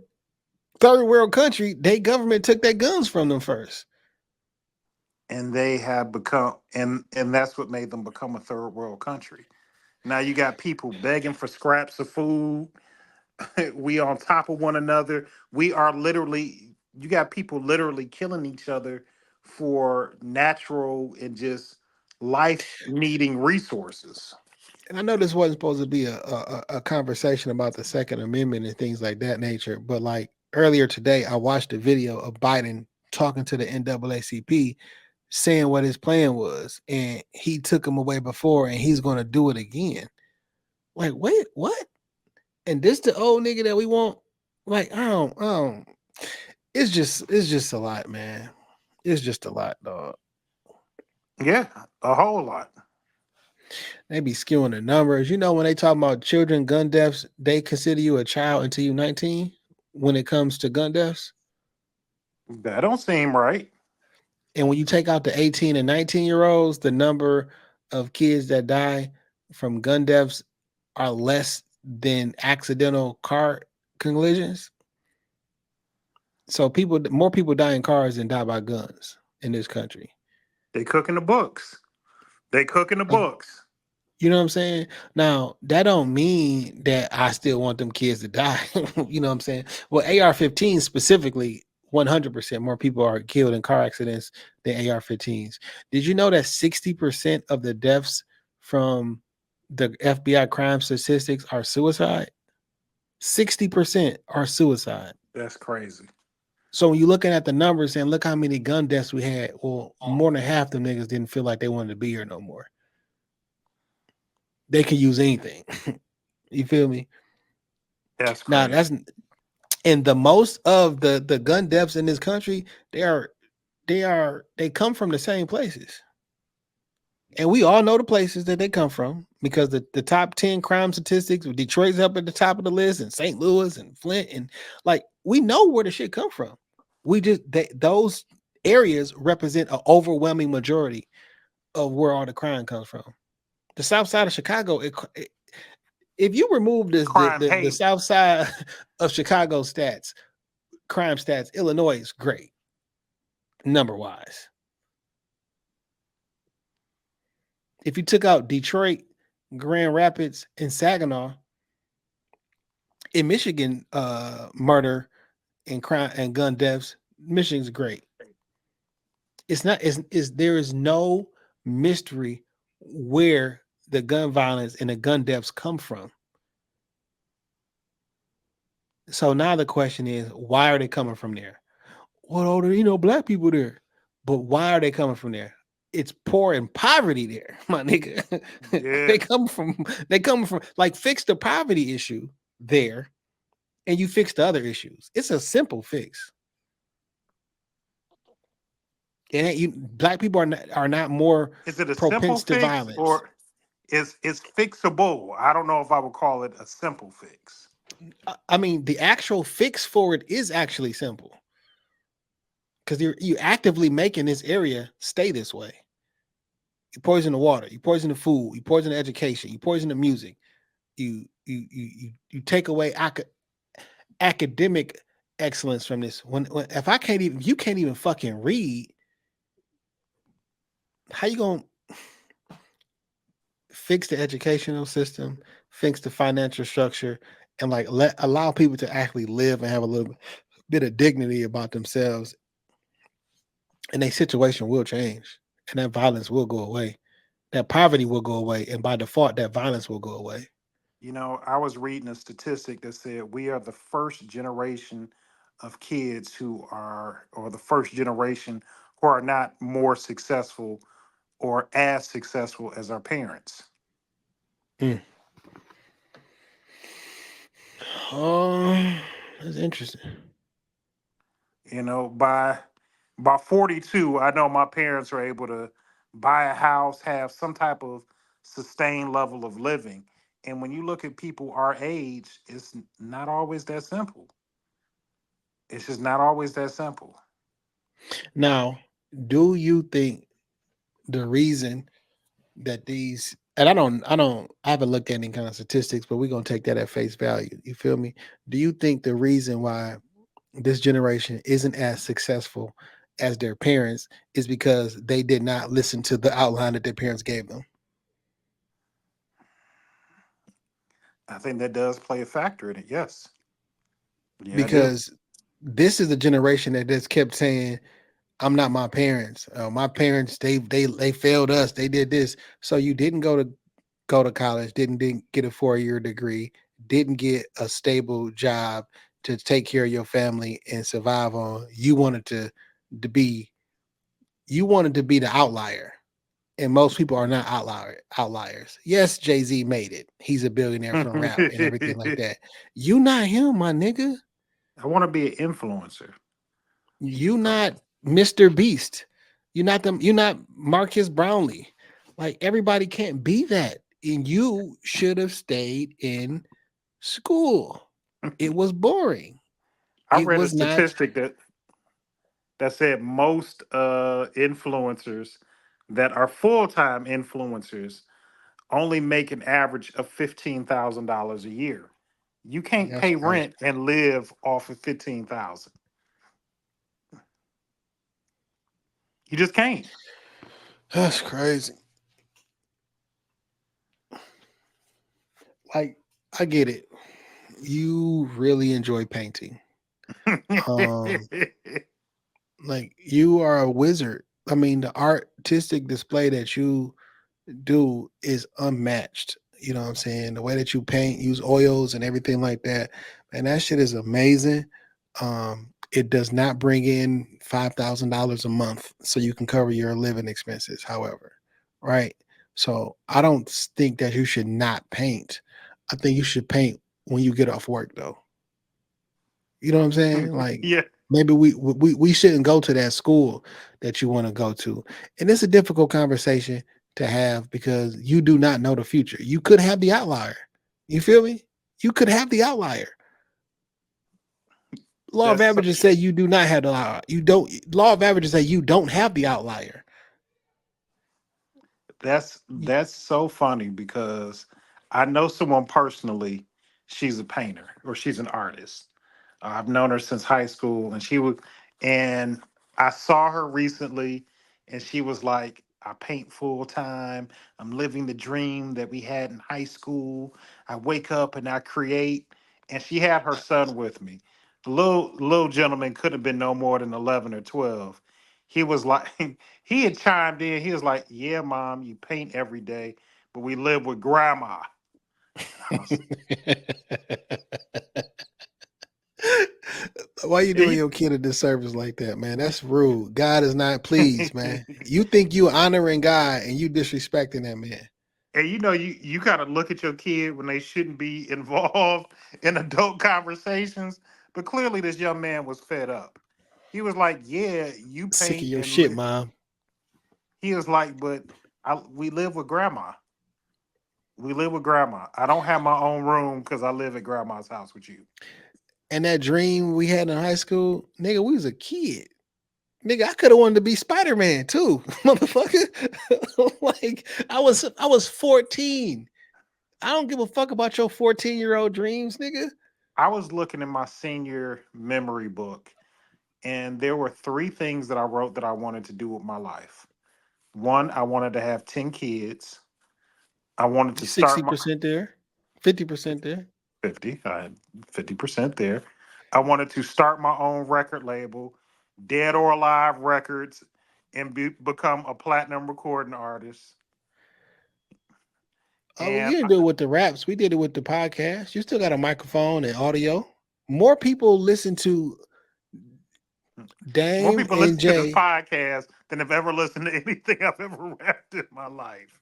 third world country, their government took their guns from them first. And they have become, and that's what made them become a third world country. Now you got people begging for scraps of food. We on top of one another. We are literally, you got people literally killing each other for natural and just life needing resources. And I know this wasn't supposed to be a conversation about the Second Amendment and things like that nature, but like earlier today, I watched a video of Biden talking to the NAACP saying what his plan was, and he took him away before, and he's going to do it again. Like, wait, what? And this the old nigga that we want? Like, it's just a lot, man. It's just a lot, dog. Yeah, a whole lot. They be skewing the numbers. You know, when they talk about children gun deaths, they consider you a child until you're 19 when it comes to gun deaths. That don't seem right. And when you take out the 18 and 19-year-olds, the number of kids that die from gun deaths are less than accidental car collisions. So more people die in cars than die by guns in this country. They cooking the books. They cooking the books. You know what I'm saying? Now, that don't mean that I still want them kids to die. You know what I'm saying? Well, AR-15 specifically 100% more people are killed in car accidents than AR-15s. Did you know that 60% of the deaths from the FBI crime statistics are suicide? 60% are suicide. That's crazy. So when you're looking at the numbers and look how many gun deaths we had, well, more than half them niggas didn't feel like they wanted to be here no more. They can use anything. You feel me? That's Now crazy. and the most of the gun deaths in this country, they come from the same places. And we all know the places that they come from because the top 10 crime statistics, Detroit's up at the top of the list, and St. Louis and Flint, and like we know where the shit come from. Those areas represent an overwhelming majority of where all the crime comes from. The south side of Chicago, if you remove Crime the hate. south side of Chicago stats, crime stats, Illinois is great number wise. If you took out Detroit, Grand Rapids, and Saginaw, in Michigan, murder and crime and gun deaths, Michigan's great. It's not is there is no mystery where the gun violence and the gun deaths come from. So now the question is, why are they coming from there? Well, black people there, but why are they coming from there? It's poor and poverty there, my nigga. Yeah. They come from like fix the poverty issue there, and you fix the other issues. It's a simple fix. And black people are not more Is it a simple propense to fix violence. or is fixable? I don't know if I would call it a simple fix. I mean, the actual fix for it is actually simple because you actively making this area stay this way. You poison the water, you poison the food, you poison the education, you poison the music, you take away academic excellence from this. When if you can't even fucking read, how you gonna fix the educational system, fix the financial structure, and like allow people to actually live and have a little bit of dignity about themselves, and their situation will change, and that violence will go away, that poverty will go away, and by default, that violence will go away. I was reading a statistic that said we are the first generation of kids who are, or the first generation who are not more successful or as successful as our parents. Mm. Oh, that's interesting. By 42, I know my parents are able to buy a house, have some type of sustained level of living. And when you look at people our age, it's not always that simple. It's just not always that simple. Now, do you think the reason that these and I haven't looked at any kind of statistics, but we're gonna take that at face value. You feel me? Do you think the reason why this generation isn't as successful as their parents is because they did not listen to the outline that their parents gave them? I think that does play a factor in it. Yes. Yeah, I do. Because this is a generation that just kept saying, I'm not my parents. My parents, they failed us. They did this. So you didn't go to college, didn't get a 4-year degree, didn't get a stable job to take care of your family and survive on. To be you wanted to be the outlier. And most people are not outliers. Yes, Jay-Z made it. He's a billionaire from rap and everything like that. You not him, my nigga. I want to be an influencer. You not Mr. Beast. You're not Marcus Brownlee. Like everybody can't be that. And you should have stayed in school. It was boring. I It read a was not. statistic that said most influencers that are full-time influencers only make an average of $15,000 a year. You can't That's pay crazy. rent and live off of 15,000. You just can't. That's crazy. Like, I get it. You really enjoy painting. Um, like you are a wizard. I mean, the artistic display that you do is unmatched. You know what I'm saying? The way that you paint, use oils and everything like that, man, that shit is amazing. It does not bring in $5,000 a month, so you can cover your living expenses. However, right? So I don't think that you should not paint. I think you should paint when you get off work, though. You know what I'm saying? Like Yeah. maybe we shouldn't go to that school that you want to go to. And it's a difficult conversation to have because you do not know the future. You could have the outlier. You feel me? You could have the outlier. Law of That's so, averages say you do not have the outlier. You don't. Law of averages say you don't have the outlier. that's so funny because I know someone personally. She's a painter or she's an artist. I've known her since high school, and and I saw her recently, and she was like, "I paint full time. I'm living the dream that we had in high school. I wake up and I create." And she had her son with me. The little gentleman could have been no more than 11 or 12. He was like, he had chimed in. He was like, "Yeah, mom, you paint every day, but we live with grandma." And I was, Why you and doing your kid a disservice like that, man? That's rude. God is not pleased, man. You think you honoring God and you disrespecting that man. And you kind of look at your kid when they shouldn't be involved in adult conversations. But clearly, this young man was fed up. He was like, "Yeah, you Sick of paint your and shit, mom. He was like, "But we live with grandma. We live with grandma. I don't have my own room because I live at grandma's house with you." And that dream we had in high school, nigga, we was a kid. Nigga, I could have wanted to be Spider-Man too, motherfucker. Like I was 14. I don't give a fuck about your 14-year-old dreams, nigga. I was looking in my senior memory book, and there were three things that I wrote that I wanted to do with my life. One, I wanted to have 10 kids. I wanted You to start my 60% there, 50% there. 50. I had 50% there. I wanted to start my own record label, Dead or Alive Records, and become a platinum recording artist. Oh, well, And you didn't do it with the raps. We did it with the podcast. You still got a microphone and audio. More people listen to more Dame people and listen to this Jay. podcast than have ever listened to anything I've ever rapped in my life.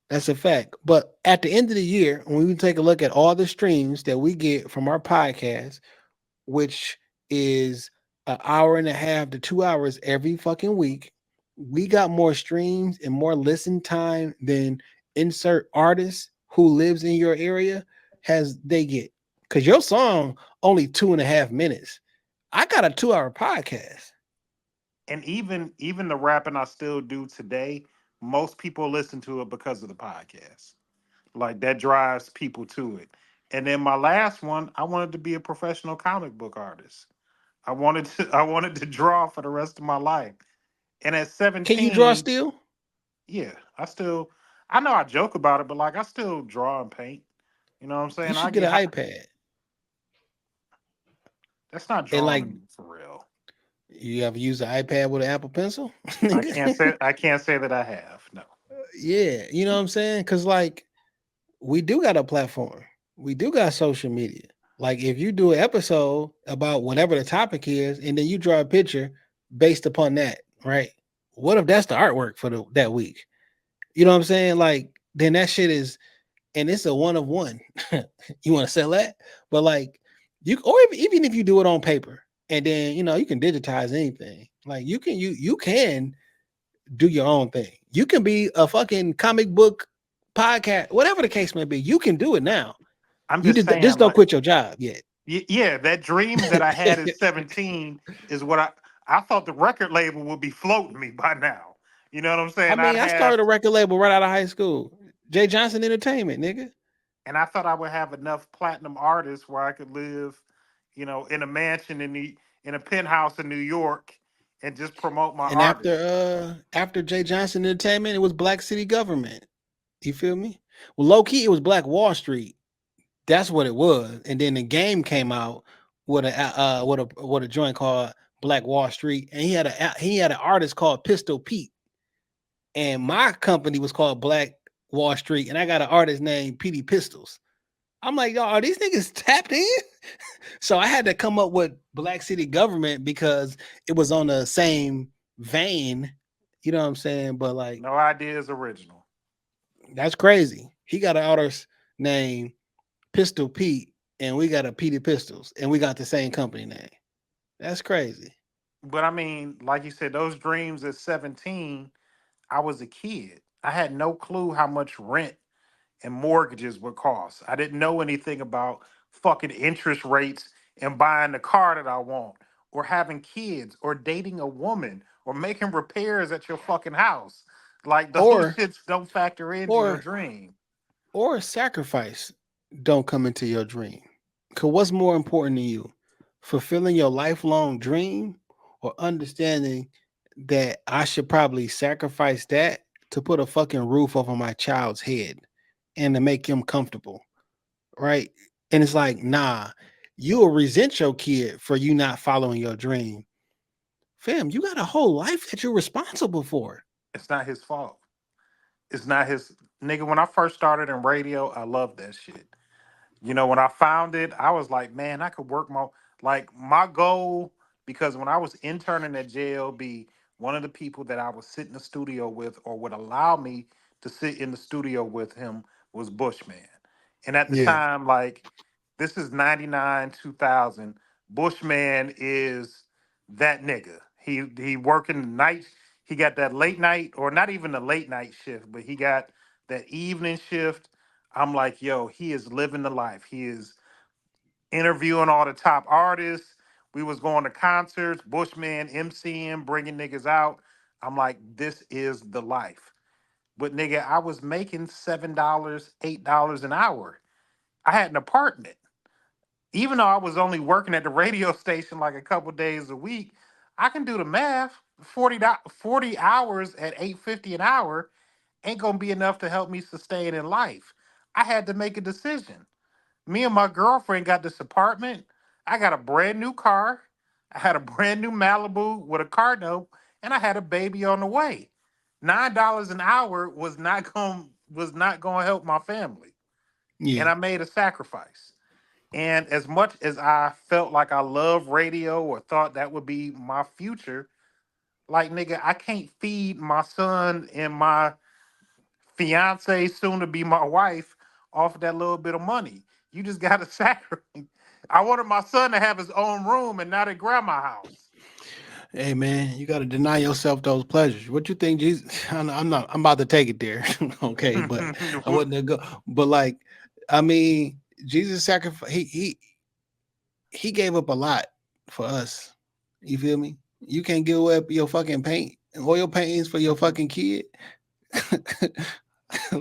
That's a fact. But at the end of the year, when we take a look at all the streams that we get from our podcast, which is an hour and a half to 2 hours every fucking week, we got more streams and more listen time than insert artist who lives in your area has they get. Because your song only 2.5 minutes. I got a 2 hour podcast. And even the rapping I still do today, most people listen to it because of the podcast. Like that drives people to it. And then my last one, I wanted to be a professional comic book artist. I wanted to draw for the rest of my life. And at Can you draw 17, still? yeah, I know I joke about it, but like I still draw and paint. You know what I'm You saying? I should get get an high. iPad. That's not And drawing like to me for real. you ever use an iPad with an Apple Pencil? I can't say that I have. No. Yeah, you know what I'm saying? Because like we do got a platform. We do got social media. Like if you do an episode about whatever the topic is, and then you draw a picture based upon that, right? What if that's the artwork for that week? You know what I'm saying? Like then that shit is, and it's a one of one. You want to sell that, but like or even if you do it on paper, and then you can digitize anything. Like you can do your own thing. You can be a fucking comic book podcast, whatever the case may be. You can do it now. I'm You just just saying, don't like, quit your job yet. yeah, that dream that I had at 17 is what I thought the record label would be floating me by now. You know what I'm I saying? mean, I started a record label right out of high school. Jay Johnson Entertainment, nigga. And I thought I would have enough platinum artists where I could live, in a mansion in a penthouse in New York and just promote my And artists. after Jay Johnson Entertainment, it was Black City Government. You feel me? Well, low key, it was Black Wall Street. That's what it was. And then the game came out with a joint called Black Wall Street, and he had an artist called Pistol Pete, and my company was called Black Wall Street, and I got an artist named Petey Pistols. I'm like, y'all, are these niggas tapped in? So I had to come up with Black City Government because it was on the same vein. You know what I'm saying? But like, No idea is original. that's crazy. He got an artist named Pistol Pete, and we got a Petey Pistols, and we got the same company name. That's crazy. But I mean, like you said, those dreams at 17, I was a kid. I had no clue how much rent and mortgages would cost. I didn't know anything about fucking interest rates and buying the car that I want, or having kids, or dating a woman, or making repairs at your fucking house. Like those Or shits don't factor into your or dream. or sacrifice don't come into your dream. Cause what's more important to you? Fulfilling your lifelong dream or understanding that I should probably sacrifice that to put a fucking roof over my child's head and to make him comfortable, right? And it's like, nah, you will resent your kid for you not following your dream. Fam, you got a whole life that you're responsible for. It's not his fault. It's not his nigga. When I first started in radio, I loved that shit. You know, when I found it, I was like, man, I could work my goal, because when I was interning at JLB, one of the people that I would sit in the studio with, or would allow me to sit in the studio with him, was Bushman. And at the Yeah. time, like, this is 99, 2000. Bushman is that nigga. He working the night. He got that late night, or not even the late night shift, but he got that evening shift. I'm like, yo, he is living the life. He is interviewing all the top artists. We was going to concerts, Bushman MCing, bringing niggas out. I'm like, this is the life. But nigga, I was making $7, $8 an hour. I had an apartment. Even though I was only working at the radio station like a couple days a week, I can do the math. 40 hours at 850 an hour ain't gonna be enough to help me sustain in life. I had to make a decision. Me and my girlfriend got this apartment. I got a brand new car. I had a brand new Malibu with a car note, and I had a baby on the way. $9 an hour was not gonna help my family, and Yeah. I made a sacrifice. And as much as I felt like I loved radio or thought that would be my future, like nigga, I can't feed my son and my fiance, soon to be my wife, off of that little bit of money. You just got to sacrifice. I wanted my son to have his own room and not at grandma's house. Hey man, you got to deny yourself those pleasures. What you think, Jesus? I'm not. I'm about to take it there. Okay, but I wouldn't go. But like, I mean, Jesus sacrificed. He gave up a lot for us. You feel me? You can't give up your fucking paint, oil paintings for your fucking kid.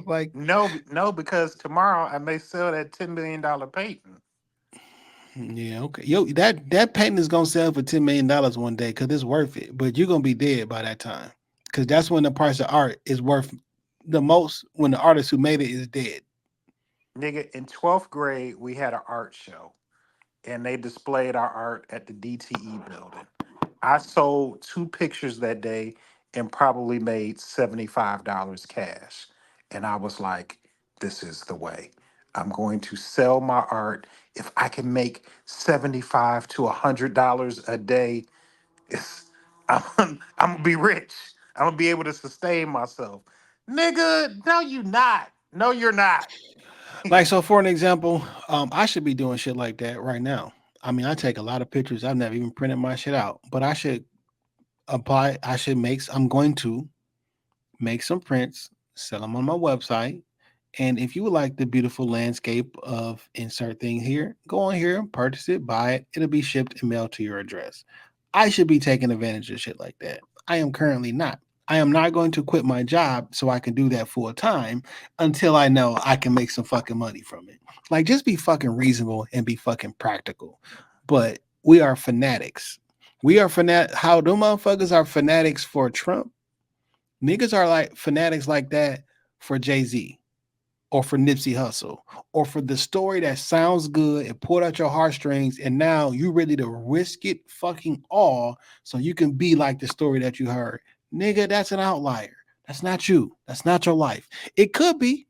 Like, No, no, because tomorrow I may sell that $10 million painting. yeah, okay. Yo, that painting is gonna sell for $10 million one day because it's worth it. But you're gonna be dead by that time. Because that's when the price of art is worth the most when the artist who made it is dead. Nigga, in 12th grade, we had an art show, and they displayed our art at the DTE building. I sold two pictures that day and probably made $75 cash. And I was like, this is the way. I'm going to sell my art. If I can make $75 to $100 a day, it's, I'm gonna be rich. I'm gonna be able to sustain myself. Nigga, no, you not. No, you're not. Like, so for an example, I should be doing shit like that right now. I mean, I take a lot of pictures. I've never even printed my shit out, but I should apply. I should make. I'm going to make some prints, sell them on my website. And if you would like the beautiful landscape of insert thing here, go on here, purchase it, buy it. It'll be shipped and mailed to your address. I should be taking advantage of shit like that. I am currently not. I am not going to quit my job so I can do that full time until I know I can make some fucking money from it. Like, just be fucking reasonable and be fucking practical. But we are fanatics. We are How them motherfuckers are fanatics for Trump. Niggas are like fanatics like that for Jay-Z. or for Nipsey Hussle, or for the story that sounds good and pulled out your heartstrings, and now you ready to risk it fucking all so you can be like the story that you heard. Nigga, that's an outlier. That's not you. That's not your life. It could be.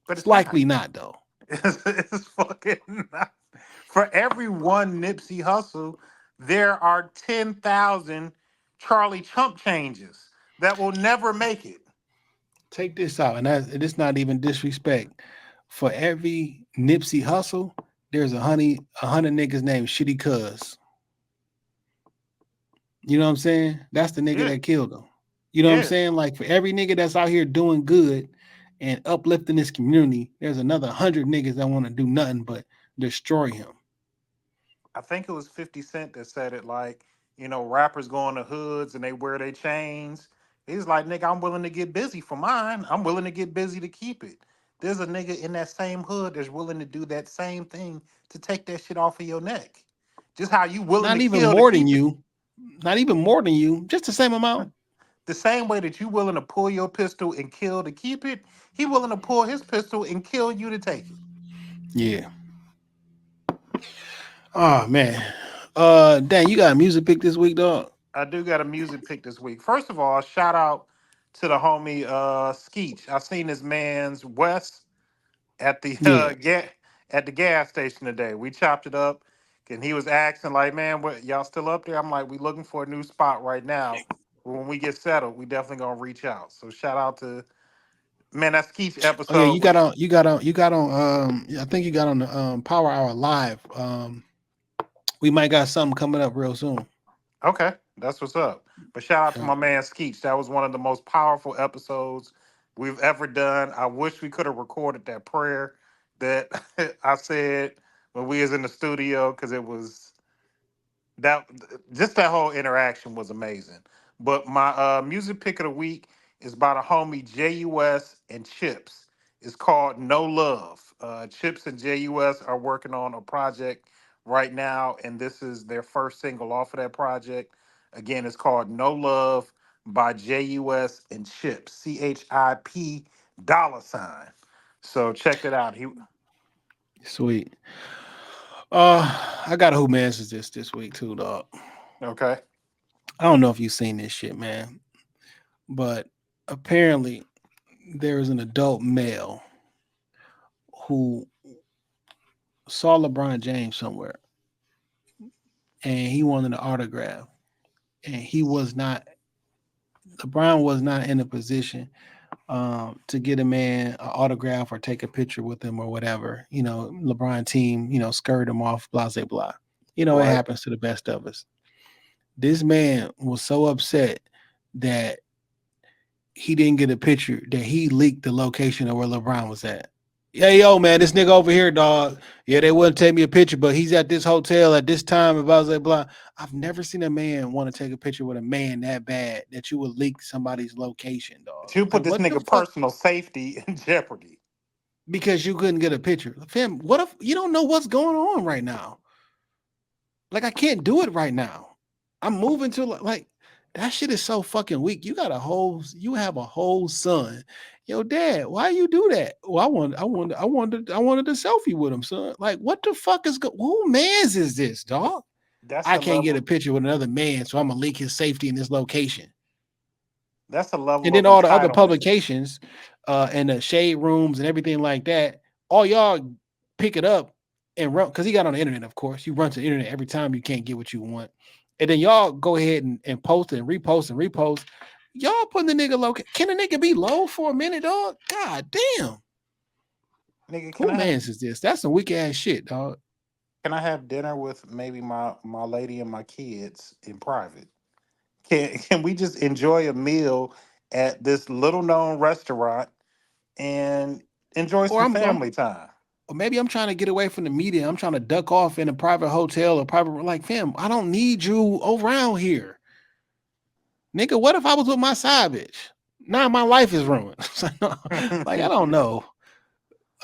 But It's it's not. likely not though. It's fucking not. For every one Nipsey Hustle, there are 10,000 Charlie Chump changes that will never make it. Take this out, and it's not even disrespect. For every Nipsey Hustle, there's a hundred niggas named Shitty Cuz. You know what I'm saying? That's the nigga Yeah, that killed him. You know what I'm yeah. saying? Like for every nigga that's out here doing good and uplifting this community, there's another 100 niggas that want to do nothing but destroy him. I think it was 50 Cent that said it like, rappers go in the hoods and they wear their chains. He's like, nigga, I'm willing to get busy for mine. I'm willing to get busy to keep it. There's a nigga in that same hood that's willing to do that same thing to take that shit off of your neck. Just how you willing Not to even kill to more than keep it. you. Not even more than you. Just the same amount. The same way that you willing to pull your pistol and kill to keep it, he willing to pull his pistol and kill you to take it. Yeah. Oh man. Dan, you got a music pick this week, dog? I do got a music pick this week. First of all, shout out to the homie Skeech. I seen this man's West at the Yeah. at the gas station today. We chopped it up, and he was asking like, "Man, what y'all still up there?" I'm like, "We looking for a new spot right now. When we get settled, we definitely gonna reach out." So shout out to man. That Skeech Oh yeah, episode you got was on you got on you got on I think you got on the Power Hour live. We might got something coming up real soon. okay. That's what's up. But shout out to Yeah. my man Skeech. That was one of the most powerful episodes we've ever done. I wish we could have recorded that prayer that I said when we was in the studio because it was that just that whole interaction was amazing. But my music pick of the week is by the homie JUS and Chips. It's called No Love. Chips and JUS are working on a project right now, and this is their first single off of that project. Again, it's called No Love by JUS and Chips. CHIP dollar sign. So check it out. He Sweet. I got Who Mans is this week too, dog. okay. I don't know if you've seen this shit, man, but apparently there is an adult male who saw LeBron James somewhere and he wanted an autograph, and he was not. LeBron was not in a position to get a man an autograph or take a picture with him or whatever. LeBron team, scurried him off, blah, blah, blah. It Right. happens to the best of us. This man was so upset that he didn't get a picture that he leaked the location of where LeBron was at. Yeah, yo, man, this nigga over here, dog. Yeah, they wouldn't take me a picture, but he's at this hotel at this time. And blah, blah, blah. I've never seen a man want to take a picture with a man that bad that you would leak somebody's location, dog. But you put Like, this what the nigga fuck? personal safety in jeopardy. Because you couldn't get a picture. Fam, what if you don't know what's going on right now? Like, I can't do it right now. I'm moving to like that shit is so fucking weak. You have a whole son. Yo, dad, why you do that? Well, I wanted a selfie with him, son. Like, what the fuck who man's is this, dog? That's I a can't get a level. picture with another man, so I'm gonna leak his safety in this location. That's a And level then of all the other entitlement. publications, and the shade rooms and everything like that, all y'all pick it up and run because he got on the internet, of course. You run to the internet every time you can't get what you want. And then y'all go ahead and post it and repost and repost. Y'all putting the nigga low. Can a nigga be low for a minute, dog? God damn. Nigga, Who man's is this? That's some weak ass shit, dog. can I have dinner with maybe my lady and my kids in private? Can we just enjoy a meal at this little known restaurant and enjoy Or some I'm going family time? or maybe I'm trying to get away from the media. I'm trying to duck off in a private hotel or private like fam. I don't need you around here. Nigga, what if I was with my side bitch? Now my life is ruined. Like, I don't know.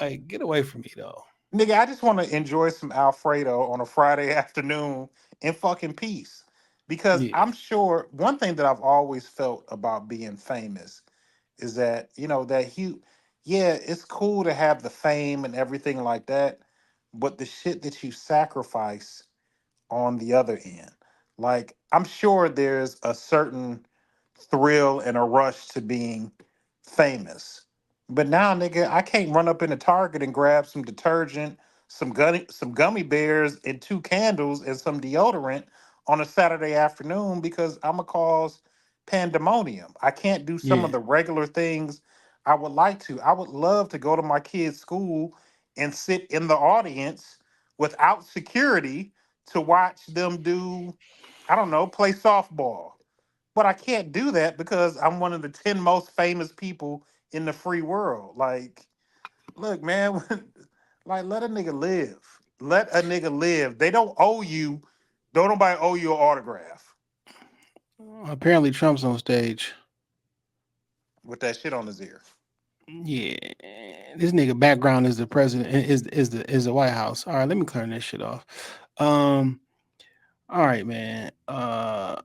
Like, get away from me though. Nigga, I just want to enjoy some Alfredo on a Friday afternoon in fucking peace. Because Yeah. I'm sure one thing that I've always felt about being famous is that, that yeah, it's cool to have the fame and everything like that, but the shit that you sacrifice on the other end. Like, I'm sure there's a certain thrill and a rush to being famous. But now, nigga, I can't run up in a Target and grab some detergent, some gummy bears, and two candles and some deodorant on a Saturday afternoon because I'ma cause pandemonium. I can't do some of Yeah. the regular things I would like to. I would love to go to my kids' school and sit in the audience without security to watch them do, I don't know, play softball. But I can't do that because I'm one of the 10 most famous people in the free world. Like, look, man, like let a nigga live. Let a nigga live. They don't owe you, don't nobody owe you an autograph Apparently Trump's on stage. with that shit on his ear. Yeah. This nigga background is the president is the White House. All right, let me clear this shit off. All right, man. That's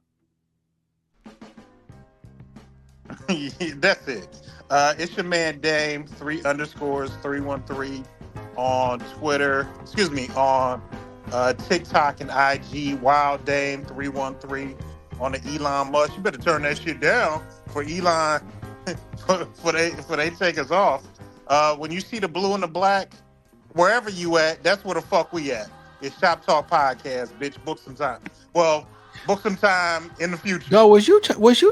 it. It's your man Dame 3_313 on Twitter. Excuse me, on TikTok and IG. Wild Dame 313 on the Elon Musk. You better turn that shit down for Elon for they take us off. When you see the blue and the black, wherever you at, that's where the fuck we at. It's Shop Talk Podcast, bitch. Book some time. Well, book some time in the future. Dog, was you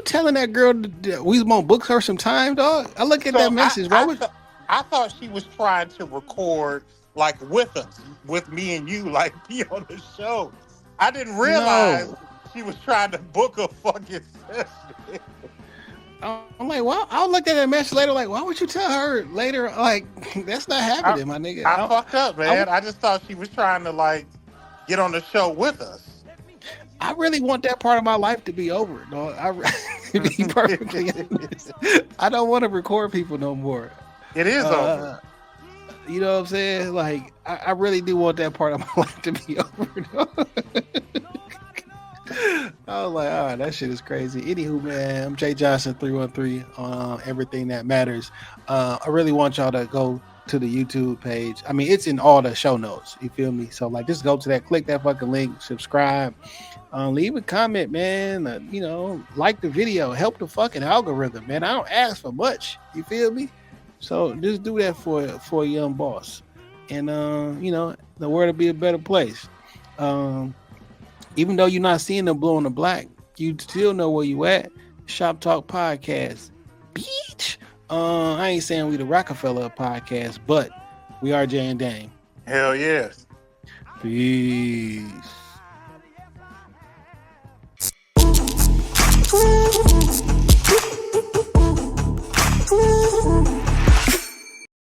telling that girl that we was gonna book her some time, dog? I look at So that message. Why would I thought she was trying to record like with us, with me and you, like be on the show. I didn't realize no? she was trying to book a fucking session. I'm like, well, I'll look at that message later. Like, why would you tell her later? Like, that's not I, happening, my nigga. I fucked up, man. I just thought she was trying to like get on the show with us. I really want that part of my life to be over, dog. To be perfectly honest, I don't want to record people no more. It is over. You know what I'm saying? Like, I really do want that part of my life to be over. Dog. I was like, all right, that shit is crazy. Anywho, man, I'm Jay Johnson 313 on everything that matters. I really want y'all to go to the YouTube page. I mean, it's in all the show notes. You feel me? So, like, just go to that, click that fucking link, subscribe, leave a comment, man. You know, like the video, help the fucking algorithm, man. I don't ask for much. You feel me? So just do that for a young boss, and you know, the world will be a better place. Even though you're not seeing the blue and the black, you still know where you at. Shop Talk Podcast, bitch. I ain't saying we the Rockefeller podcast, but we are Jay and Dame. Hell yeah. Peace.